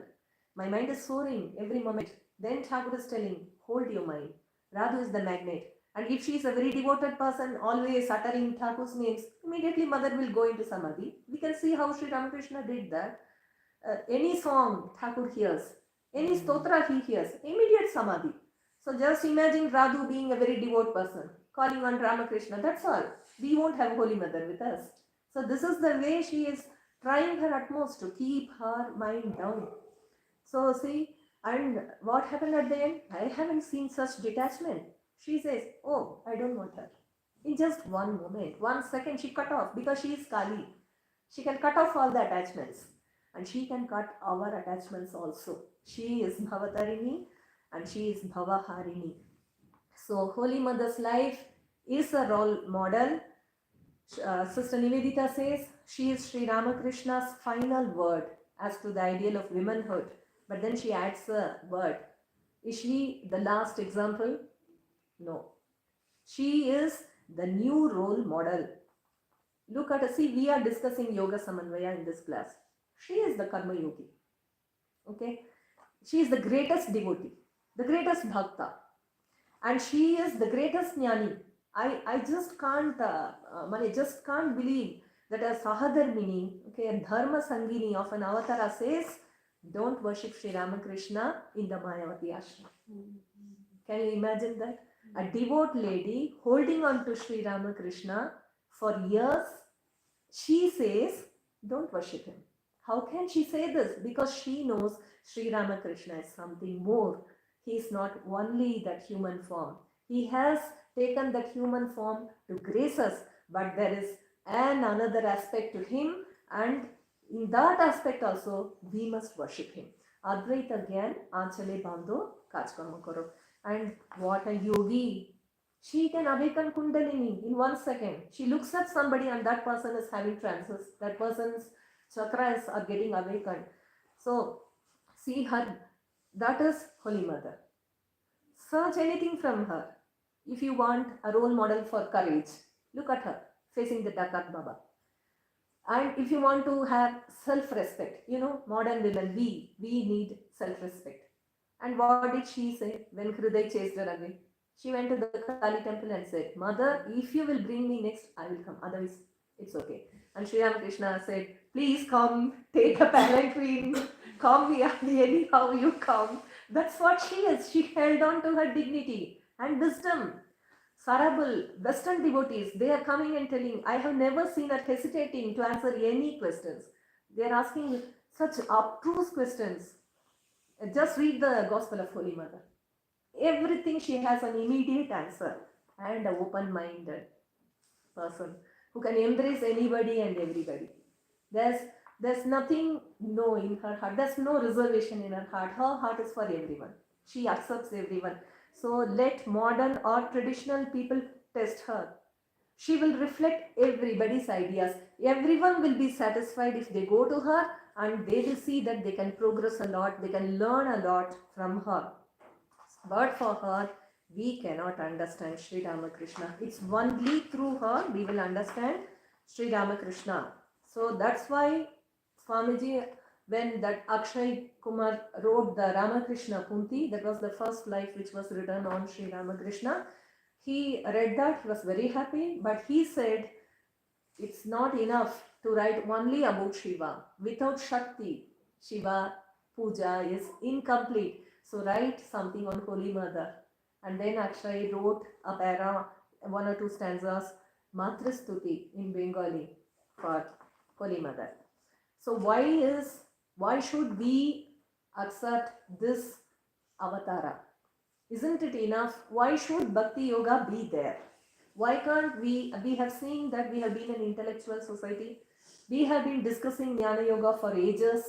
My mind is soaring every moment. Then Thakur is telling, hold your mind. Radhu is the magnet. And if she is a very devoted person, always uttering Thakur's names, immediately mother will go into Samadhi. We can see how Sri Ramakrishna did that. Any song Thakur hears, any stotra he hears, immediate Samadhi. So just imagine Radhu being a very devout person, calling on Ramakrishna, that's all. We won't have Holy Mother with us. So this is the way she is trying her utmost to keep her mind down. So see, and what happened at the end? I haven't seen such detachment. She says, oh, I don't want her. In just one moment, 1 second, she cut off because she is Kali. She can cut off all the attachments and she can cut our attachments also. She is Bhavatarini and she is Bhavaharini. So Holy Mother's life is a role model. Sister Nivedita says she is Sri Ramakrishna's final word as to the ideal of womanhood. But then she adds a word. Is she the last example? No. She is the new role model. Look at us. See, we are discussing Yoga Samanvaya in this class. She is the Karma Yogi. Okay? She is the greatest devotee, the greatest Bhakta. And she is the greatest Jnani. I just can't believe that a Sahadharmini, okay, a Dharma Sangini of an avatara says, don't worship Sri Ramakrishna in the Mayavati ashram. Can you imagine that? A devout lady holding on to Sri Ramakrishna for years, she says, don't worship him. How can she say this? Because she knows Sri Ramakrishna is something more. He is not only that human form. He has taken that human form to grace us, but there is another aspect to him, and in that aspect also we must worship him. Advaita Gyan Anchale Bandho Kajkarma Karo. And what a yogi. She can awaken Kundalini in 1 second. She looks at somebody and that person is having trances. That person's chakras are getting awakened. So see her. That is Holy Mother. Search anything from her. If you want a role model for courage, look at her facing the Dakat Baba. And if you want to have self-respect, modern women, we need self-respect. And what did she say when Hriday chased her away? She went to the Kali temple and said, Mother, if you will bring me next, I will come. Otherwise, it's okay. And Sri Ramakrishna said, please come, take a palanquin, come here, anyhow you come. That's what she is. She held on to her dignity and wisdom. Sarabul, Western devotees, they are coming and telling, I have never seen her hesitating to answer any questions. They are asking such abstruse questions. Just read the Gospel of Holy Mother. Everything she has an immediate answer, and an open-minded person who can embrace anybody and everybody. There's nothing no in her heart. There's no reservation in her heart. Her heart is for everyone. She accepts everyone. So let modern or traditional people test her. She will reflect everybody's ideas. Everyone will be satisfied if they go to her, and they will see that they can progress a lot, they can learn a lot from her. But for her, we cannot understand Sri Ramakrishna. It's only through her we will understand Sri Ramakrishna. So that's why Swamiji, when that Akshay Kumar wrote the Ramakrishna Punti, that was the first life which was written on Sri Ramakrishna, he read that, he was very happy, but he said, it's not enough to write only about Shiva. Without Shakti, Shiva Puja is incomplete. So write something on Holy Mother. And then Akshay wrote a para, 1 or 2 stanzas Matristuti in Bengali for Holy Mother. So why should we accept this avatara? Isn't it enough? Why should Bhakti Yoga be there? Why can't we have seen that we have been an intellectual society. We have been discussing Jnana Yoga for ages.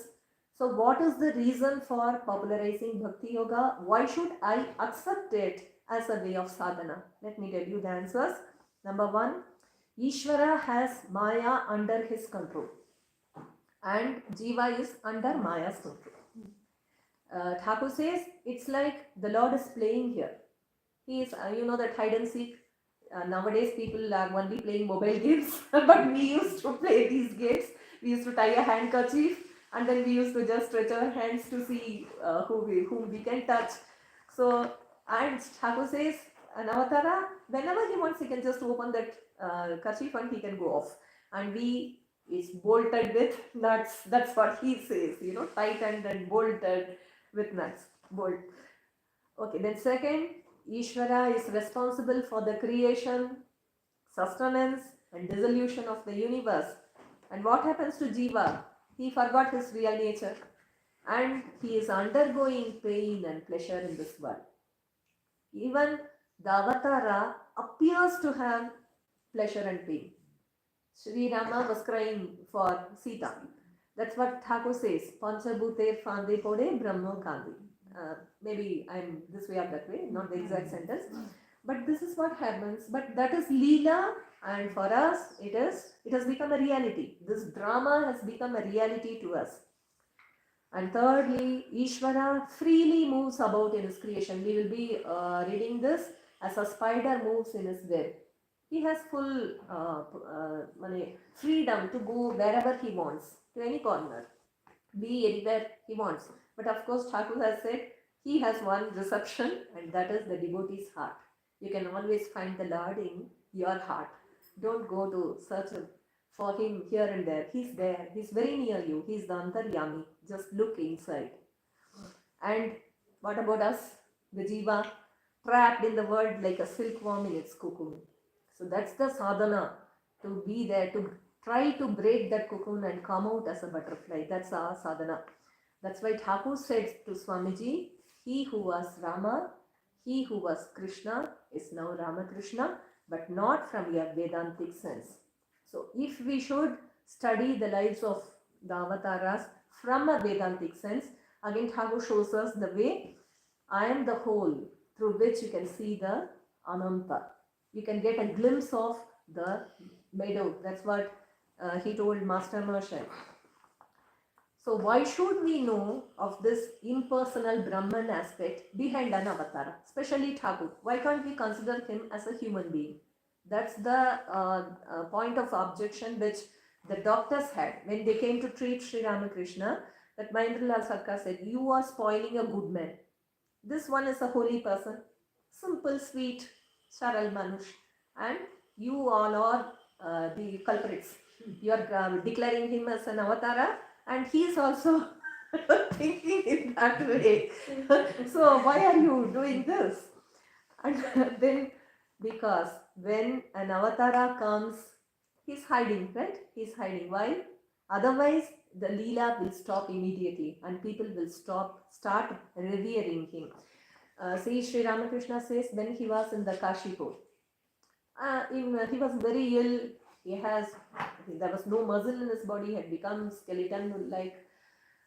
So what is the reason for popularizing Bhakti Yoga? Why should I accept it as a way of sadhana? Let me tell you the answers. Number one, Ishvara has Maya under his control and Jiva is under Maya's control. Thakur says it's like the Lord is playing here. He is, that hide and seek. Nowadays people are only playing mobile games, but we used to play these games. We used to tie a handkerchief and then we used to just stretch our hands to see whom we can touch. So, and Thakur says, an avatara, whenever he wants, he can just open that kerchief and he can go off. And is bolted with nuts. That's what he says, tightened and bolted with nuts. Bolt. Okay, then second, Ishvara is responsible for the creation, sustenance and dissolution of the universe. And what happens to Jiva? He forgot his real nature and he is undergoing pain and pleasure in this world. Even the avatara appears to have pleasure and pain. Sri Rama was crying for Sita. That's what Thakur says. Panchabhuter Fande Pode Brahmo Kandi. Maybe I'm this way or that way, not the exact sentence. But this is what happens. But that is Leela, and for us it has become a reality. This drama has become a reality to us. And thirdly, Ishvara freely moves about in his creation. We will be reading this as a spider moves in his web. He has full freedom to go wherever he wants, to any corner, be anywhere he wants. But of course, Thakur has said he has one reception, and that is the devotee's heart. You can always find the Lord in your heart. Don't go to search for him here and there. He's there. He's very near you. He's the Antaryami. Just look inside. And what about us, the Jiva, trapped in the world like a silkworm in its cocoon? So that's the sadhana, to be there, to try to break that cocoon and come out as a butterfly. That's our sadhana. That's why Thakur said to Swamiji, he who was Rama, he who was Krishna is now Ramakrishna, but not from a Vedantic sense. So if we should study the lives of the avatars from a Vedantic sense, again Thakur shows us the way. I am the whole through which you can see the Ananta. You can get a glimpse of the meadow. That's what he told Master Marshall. So why should we know of this impersonal Brahman aspect behind an avatara, especially Thakur? Why can't we consider him as a human being? That's the point of objection which the doctors had when they came to treat Sri Ramakrishna. That Mahendralal Sarkar said, you are spoiling a good man. This one is a holy person, simple, sweet, Saral Manush, and you all are the culprits. You are declaring him as an avatara, and he is also thinking in that way. So why are you doing this? And then, because when an avatara comes, he's hiding, right? He's hiding. Why? Otherwise, the Leela will stop immediately and people will start revering him. See, Sri Ramakrishna says when he was in the Kashipur, he was very ill. There was no muscle in his body, had become skeleton-like.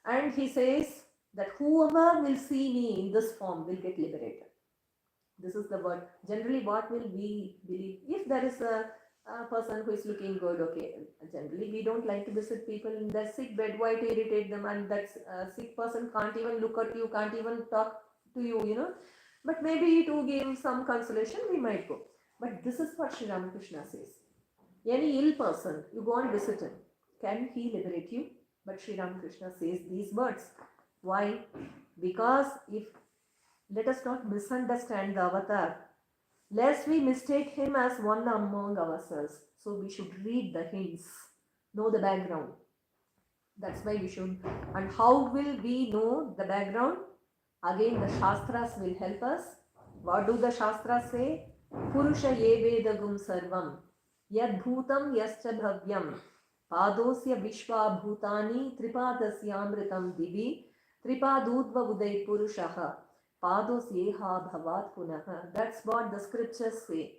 And he says that whoever will see me in this form will get liberated. This is the word. Generally, what will we believe? If there is a person who is looking good, okay. Generally, we don't like to visit people in their sick bed. Why to irritate them? And that sick person can't even look at you, can't even talk to you, But maybe to give some consolation, we might go. But this is what Sri Ramakrishna says. Any ill person, you go and visit him. Can he liberate you? But Sri Ramakrishna says these words. Why? Because let us not misunderstand the avatar, lest we mistake him as one among ourselves. So we should read the hints, know the background. That's why we should. And how will we know the background? Again, the Shastras will help us. What do the Shastras say? Purusha ye vedagum sarvam. Yad bhutam yascha bhavyam padosya vishwa bhutani tripadasya divi tripadudva uday purushaha padosyeha bhavat punaha. That's what the scriptures say.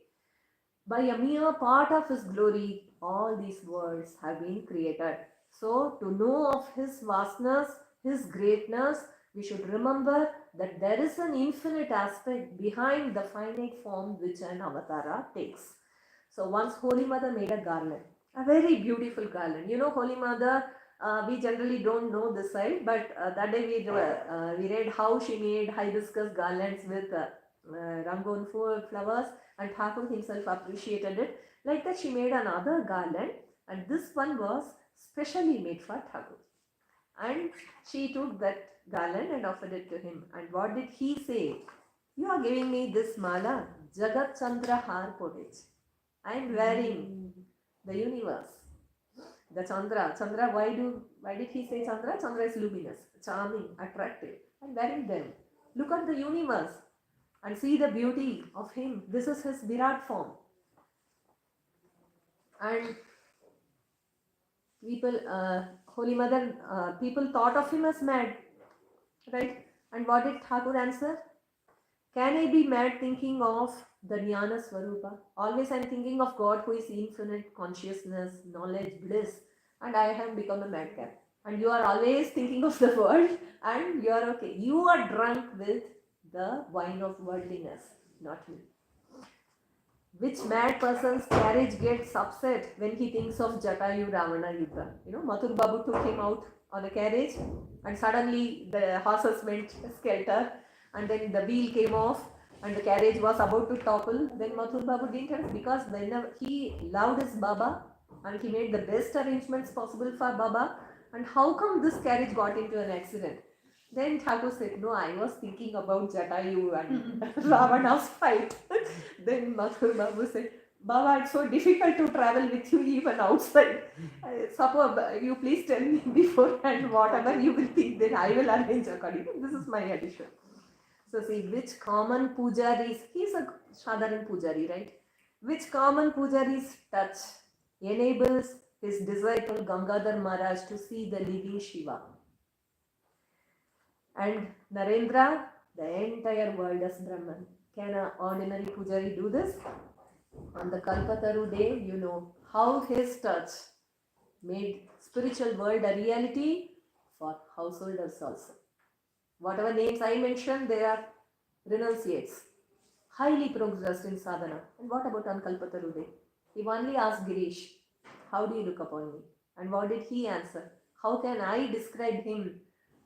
By a mere part of His glory, all these worlds have been created. So, to know of His vastness, His greatness, we should remember that there is an infinite aspect behind the finite form which an avatara takes. So, once Holy Mother made a garland, a very beautiful garland. You know, Holy Mother, we generally don't know this side, but that day we read how she made hibiscus garlands with rangon flowers, and Thakur himself appreciated it. Like that, she made another garland, and this one was specially made for Thakur. And she took that garland and offered it to him. And what did he say? You are giving me this mala, Jagat Chandra Har Podich. I am wearing the universe. The Chandra. Chandra, why did he say Chandra? Chandra is luminous, charming, attractive. I'm wearing them. Look at the universe and see the beauty of him. This is his Virat form. And people, Holy Mother, people thought of him as mad, right? And what did Thakur answer? Can I be mad thinking of the Jnana Swarupa? Always I'm thinking of God who is infinite consciousness, knowledge, bliss, and I have become a madcap. And you are always thinking of the world, and you are okay. You are drunk with the wine of worldliness, not me. Which mad person's carriage gets upset when he thinks of Jatayu Ravana Yuddha? You know, Mathur Babu took him out on a carriage, and suddenly the horses went skelter, and then the wheel came off, and the carriage was about to topple. Then Mathur Babu didn't help, because whenever he loved his Baba and he made the best arrangements possible for Baba. And how come this carriage got into an accident? Then Thakur said, no, I was thinking about Jatayu and Ravana's fight. Then Mathur Babu said, Baba, it's so difficult to travel with you even outside. Suppose you please tell me beforehand whatever you will think, then I will arrange accordingly. This is my addition. So see, which common pujaris, he is a Shadharan pujari, right? Which common pujari's touch enables his disciple Gangadhar Maharaj to see the living Shiva. And Narendra, the entire world is Brahman. Can an ordinary pujari do this? On the Kalpataru day, you know how his touch made spiritual world a reality for householders also. Whatever names I mentioned, they are renunciates, highly progressed in sadhana. And what about on Kalpataru day? He only asked Girish, how do you look upon me? And what did he answer? How can I describe him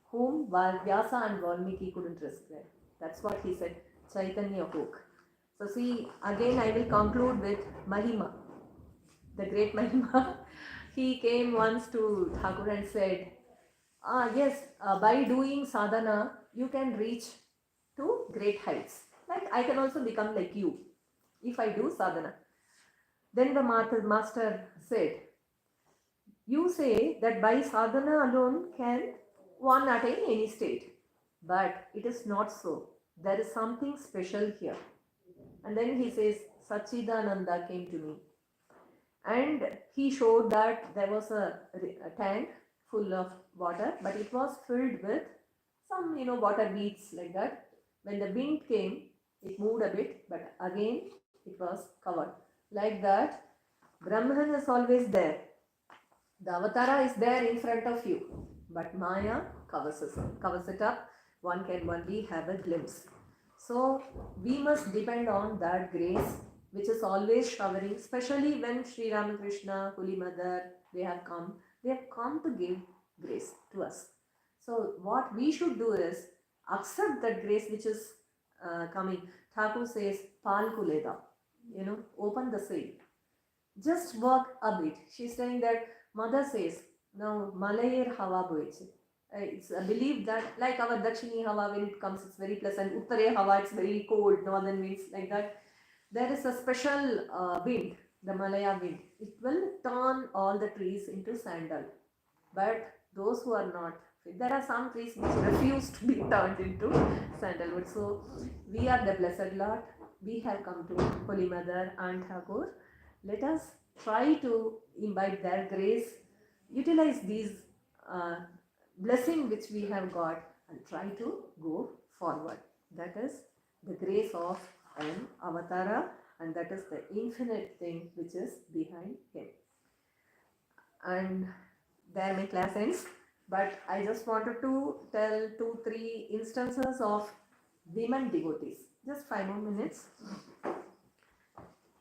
whom Vyasa and Valmiki couldn't describe? That's what he said, Chaitanya Hook. So see, again I will conclude with Mahima, the great Mahima. He came once to Thakur and said, yes, by doing sadhana, you can reach to great heights. Like I can also become like you if I do sadhana. Then the master said, you say that by sadhana alone can one attain any state. But it is not so. There is something special here. And then he says, Sachidananda came to me. And he showed that there was a tank full of water, but it was filled with some, water beads like that. When the wind came, it moved a bit, but again it was covered. Like that, Brahman is always there. The avatara is there in front of you, but Maya covers it up. One can only have a glimpse. So we must depend on that grace which is always showering, especially when Sri Ramakrishna, Holy Mother, they have come to give grace to us. So what we should do is accept that grace which is coming. Thakur says, Pal Kuleda, open the seal. Just work a bit. She's saying that Mother says, now Malayer Hava Boiche. It's believed that like our Dakshini Hava, when it comes, it's very pleasant. Uttare Hava, it's very cold, northern winds like that. There is a special wind, the Malaya wind. It will turn all the trees into sandal. But those who are not, there are some trees which refuse to be turned into sandalwood. So we are the Blessed Lord. We have come to Holy Mother and Thakur. Let us try to imbibe their grace, utilize these uh, blessing which we have got, and try to go forward. That is the grace of an avatara, and that is the infinite thing which is behind him. And there my class ends, but I just wanted to tell 2-3 instances of women devotees. Just 5 more minutes.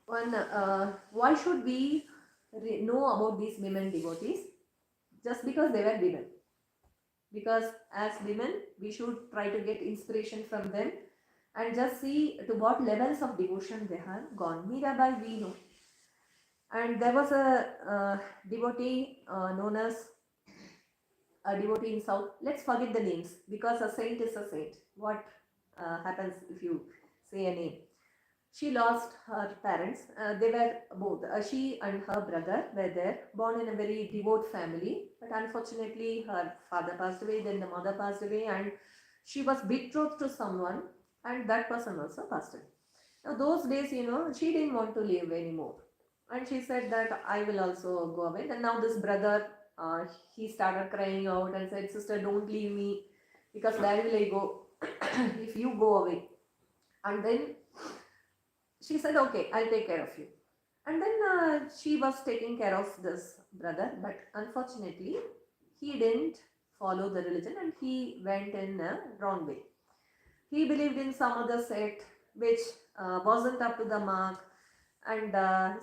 One, why should we know about these women devotees? Just because they were women. Because as women, we should try to get inspiration from them and just see to what levels of devotion they have gone. Mirabai, we know. And there was a devotee known as a devotee in South. Let's forget the names because a saint is a saint. What happens if you say a name? She lost her parents. They were both, she and her brother were there, born in a very devout family. But unfortunately, her father passed away, then the mother passed away, and she was betrothed to someone, and that person also passed away. Now, those days, she didn't want to live anymore. And she said that I will also go away. And now this brother, he started crying out and said, "Sister, don't leave me, because where will I go if you go away?" And then she said, "Okay, I'll take care of you." And then she was taking care of this brother, but unfortunately, he didn't follow the religion and he went in a wrong way. He believed in some other sect which wasn't up to the mark. And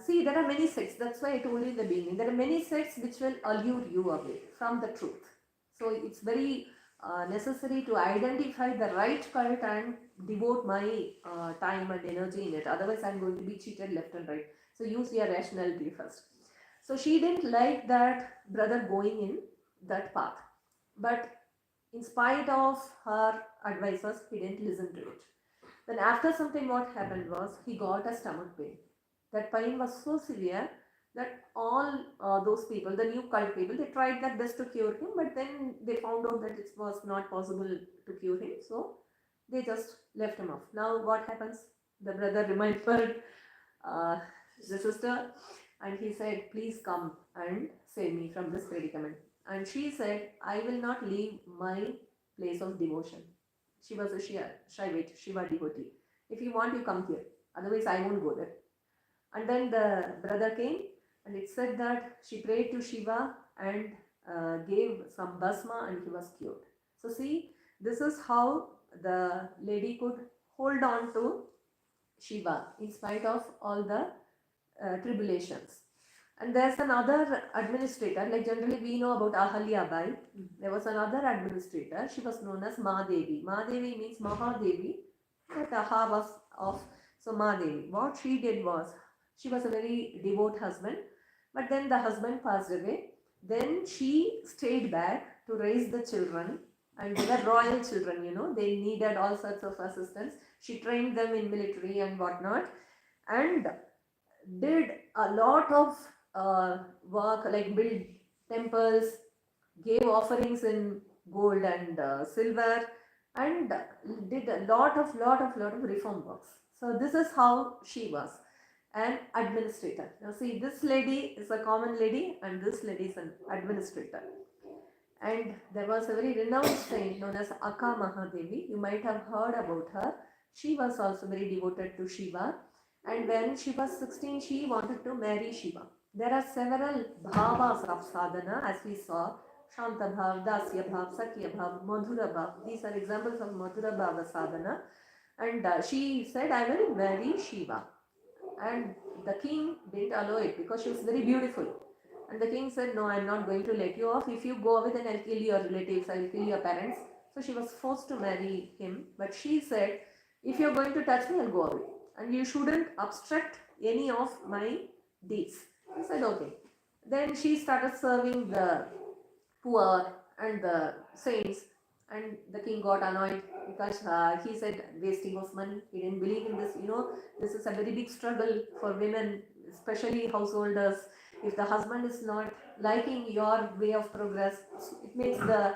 see, there are many sects. That's why I told you in the beginning. There are many sects which will allure you away from the truth. So it's very necessary to identify the right cult and devote my time and energy in it. Otherwise, I'm going to be cheated left and right. So use your rationality first. So she didn't like that brother going in that path. But in spite of her advices, he didn't listen to it. Then after some time, what happened was he got a stomach pain. That pain was so severe that all those people, the new cult people, they tried their best to cure him, but then they found out that it was not possible to cure him, so they just left him off. Now what happens? The brother remembered the sister, and he said, "Please come and save me from this predicament." And she said, "I will not leave my place of devotion." She was a Shiva devotee. "If you want, you come here. Otherwise, I won't go there." And then the brother came, and it said that she prayed to Shiva and gave some bhasma, and he was cured. So see, this is how the lady could hold on to Shiva in spite of all the tribulations. And there's another administrator, like generally we know about Ahalya Bai. There was another administrator, she was known as Mahadevi. Mahadevi means Mahadevi, but Aha was of, so Mahadevi. What she did was, she was a very devout husband, but then the husband passed away. Then she stayed back to raise the children, and they were royal children, they needed all sorts of assistance. She trained them in military and whatnot, and did a lot of work, like build temples, gave offerings in gold and silver, and did a lot of reform works. So this is how she was, an administrator. Now see, this lady is a common lady and this lady is an administrator. And there was a very renowned saint known as Akka Mahadevi. You might have heard about her. She was also very devoted to Shiva. And when she was 16, she wanted to marry Shiva. There are several bhavas of sadhana, as we saw. Shanta bhav, dasya bhav, sakya bhav, madhura bhav. These are examples of madhura bhava sadhana. And she said, "I will marry Shiva." And the king didn't allow it because she was very beautiful. And the king said, "No, I'm not going to let you off. If you go away, then I'll kill your relatives, I'll kill your parents." So she was forced to marry him. But she said, "If you're going to touch me, I'll go away. And you shouldn't obstruct any of my deeds." He said, "Okay." Then she started serving the poor and the saints. And the king got annoyed because he said, "Wasting of money." He didn't believe in this. This is a very big struggle for women, especially householders. If the husband is not liking your way of progress, it makes the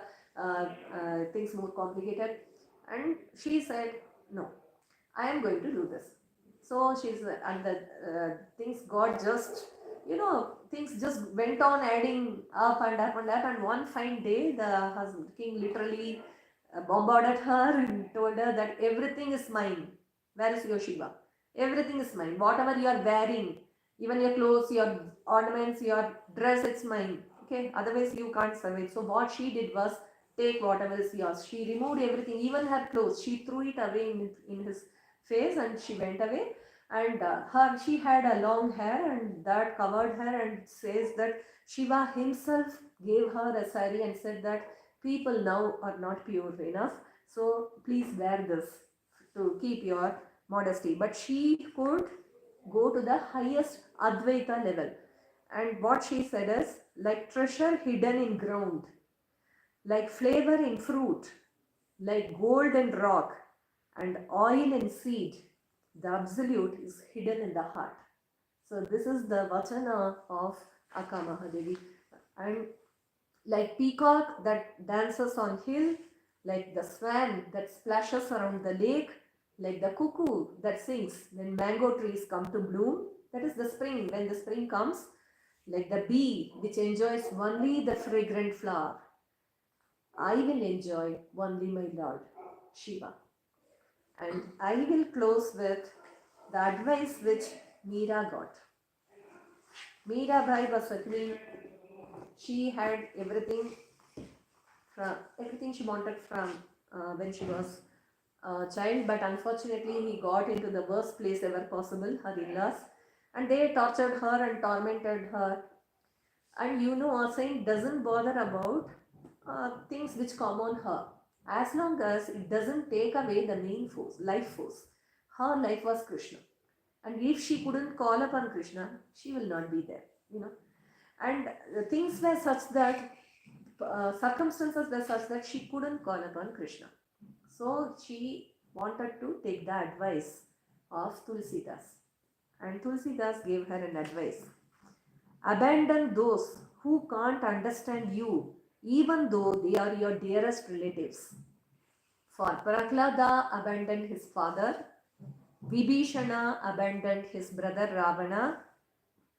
things more complicated. And she said, "No, I am going to do this." So she's, and the things got just things just went on adding up and up and up. And one fine day, the king literally bombarded her and told her that everything is mine. Where is your Shiva? Everything is mine. Whatever you are wearing, even your clothes, your ornaments, your dress, it's mine. Okay, otherwise you can't survive. So what she did was take whatever is yours. She removed everything, even her clothes. She threw it away in his face and she went away. And she had a long hair and that covered her, and says that Shiva himself gave her a sari and said that people now are not pure enough, so please wear this to keep your modesty. But she could go to the highest Advaita level. And what she said is, like treasure hidden in ground, like flavor in fruit, like gold in rock, and oil in seed, the absolute is hidden in the heart. So this is the Vachana of Akka Mahadevi. And like peacock that dances on hill, like the swan that splashes around the lake, like the cuckoo that sings when mango trees come to bloom, that is the spring, when the spring comes, like the bee which enjoys only the fragrant flower, I will enjoy only my Lord Shiva. And I will close with the advice which Meera got. Meera Bai was a queen. She had everything she wanted from when she was a child, but unfortunately he got into the worst place ever possible, her in-laws, and they tortured her and tormented her. And a saint doesn't bother about things which come on her, as long as it doesn't take away the main force, life force. Her life was Krishna, and if she couldn't call upon Krishna, she will not be there. And things were such that circumstances were such that she couldn't call upon Krishna. So she wanted to take the advice of Tulsidas, and Tulsidas gave her an advice. Abandon those who can't understand you, even though they are your dearest relatives. For Prahlada abandoned his father, Vibhishana abandoned his brother Ravana,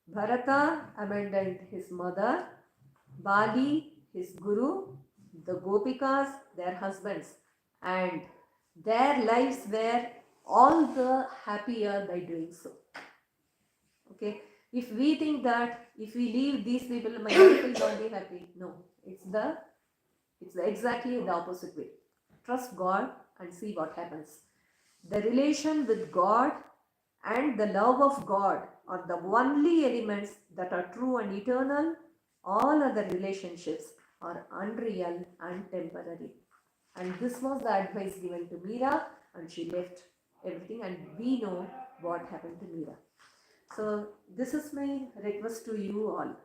Bharata abandoned his mother, Bali his guru, the Gopikas their husbands, and their lives were all the happier by doing so. Okay, if we think that if we leave these people, my life will not be happy. No, it's exactly the opposite way. Trust God and see what happens. The relation with God and the love of God are the only elements that are true and eternal. All other relationships are unreal and temporary. And this was the advice given to Meera, and she left everything, and we know what happened to Meera. So this is my request to you all.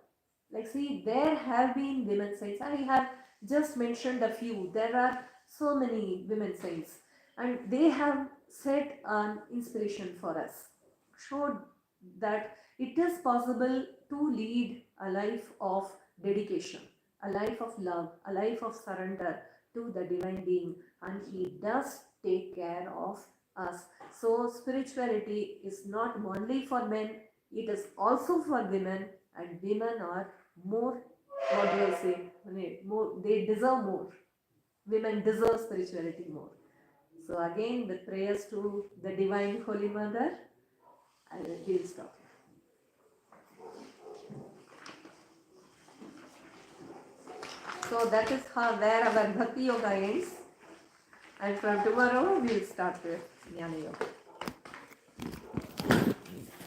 Like, see, there have been women saints. I have just mentioned a few. There are so many women saints, and they have set an inspiration for us, showed that it is possible to lead a life of dedication, a life of love, a life of surrender to the divine being, and he does take care of us. So spirituality is not only for men, it is also for women, and women are more, what do I say, more, they deserve more. Women deserve spirituality more. So again, with prayers to the Divine Holy Mother, I will stop here. So that is where our Bhakti Yoga ends. And from tomorrow, we will start with Jnana Yoga.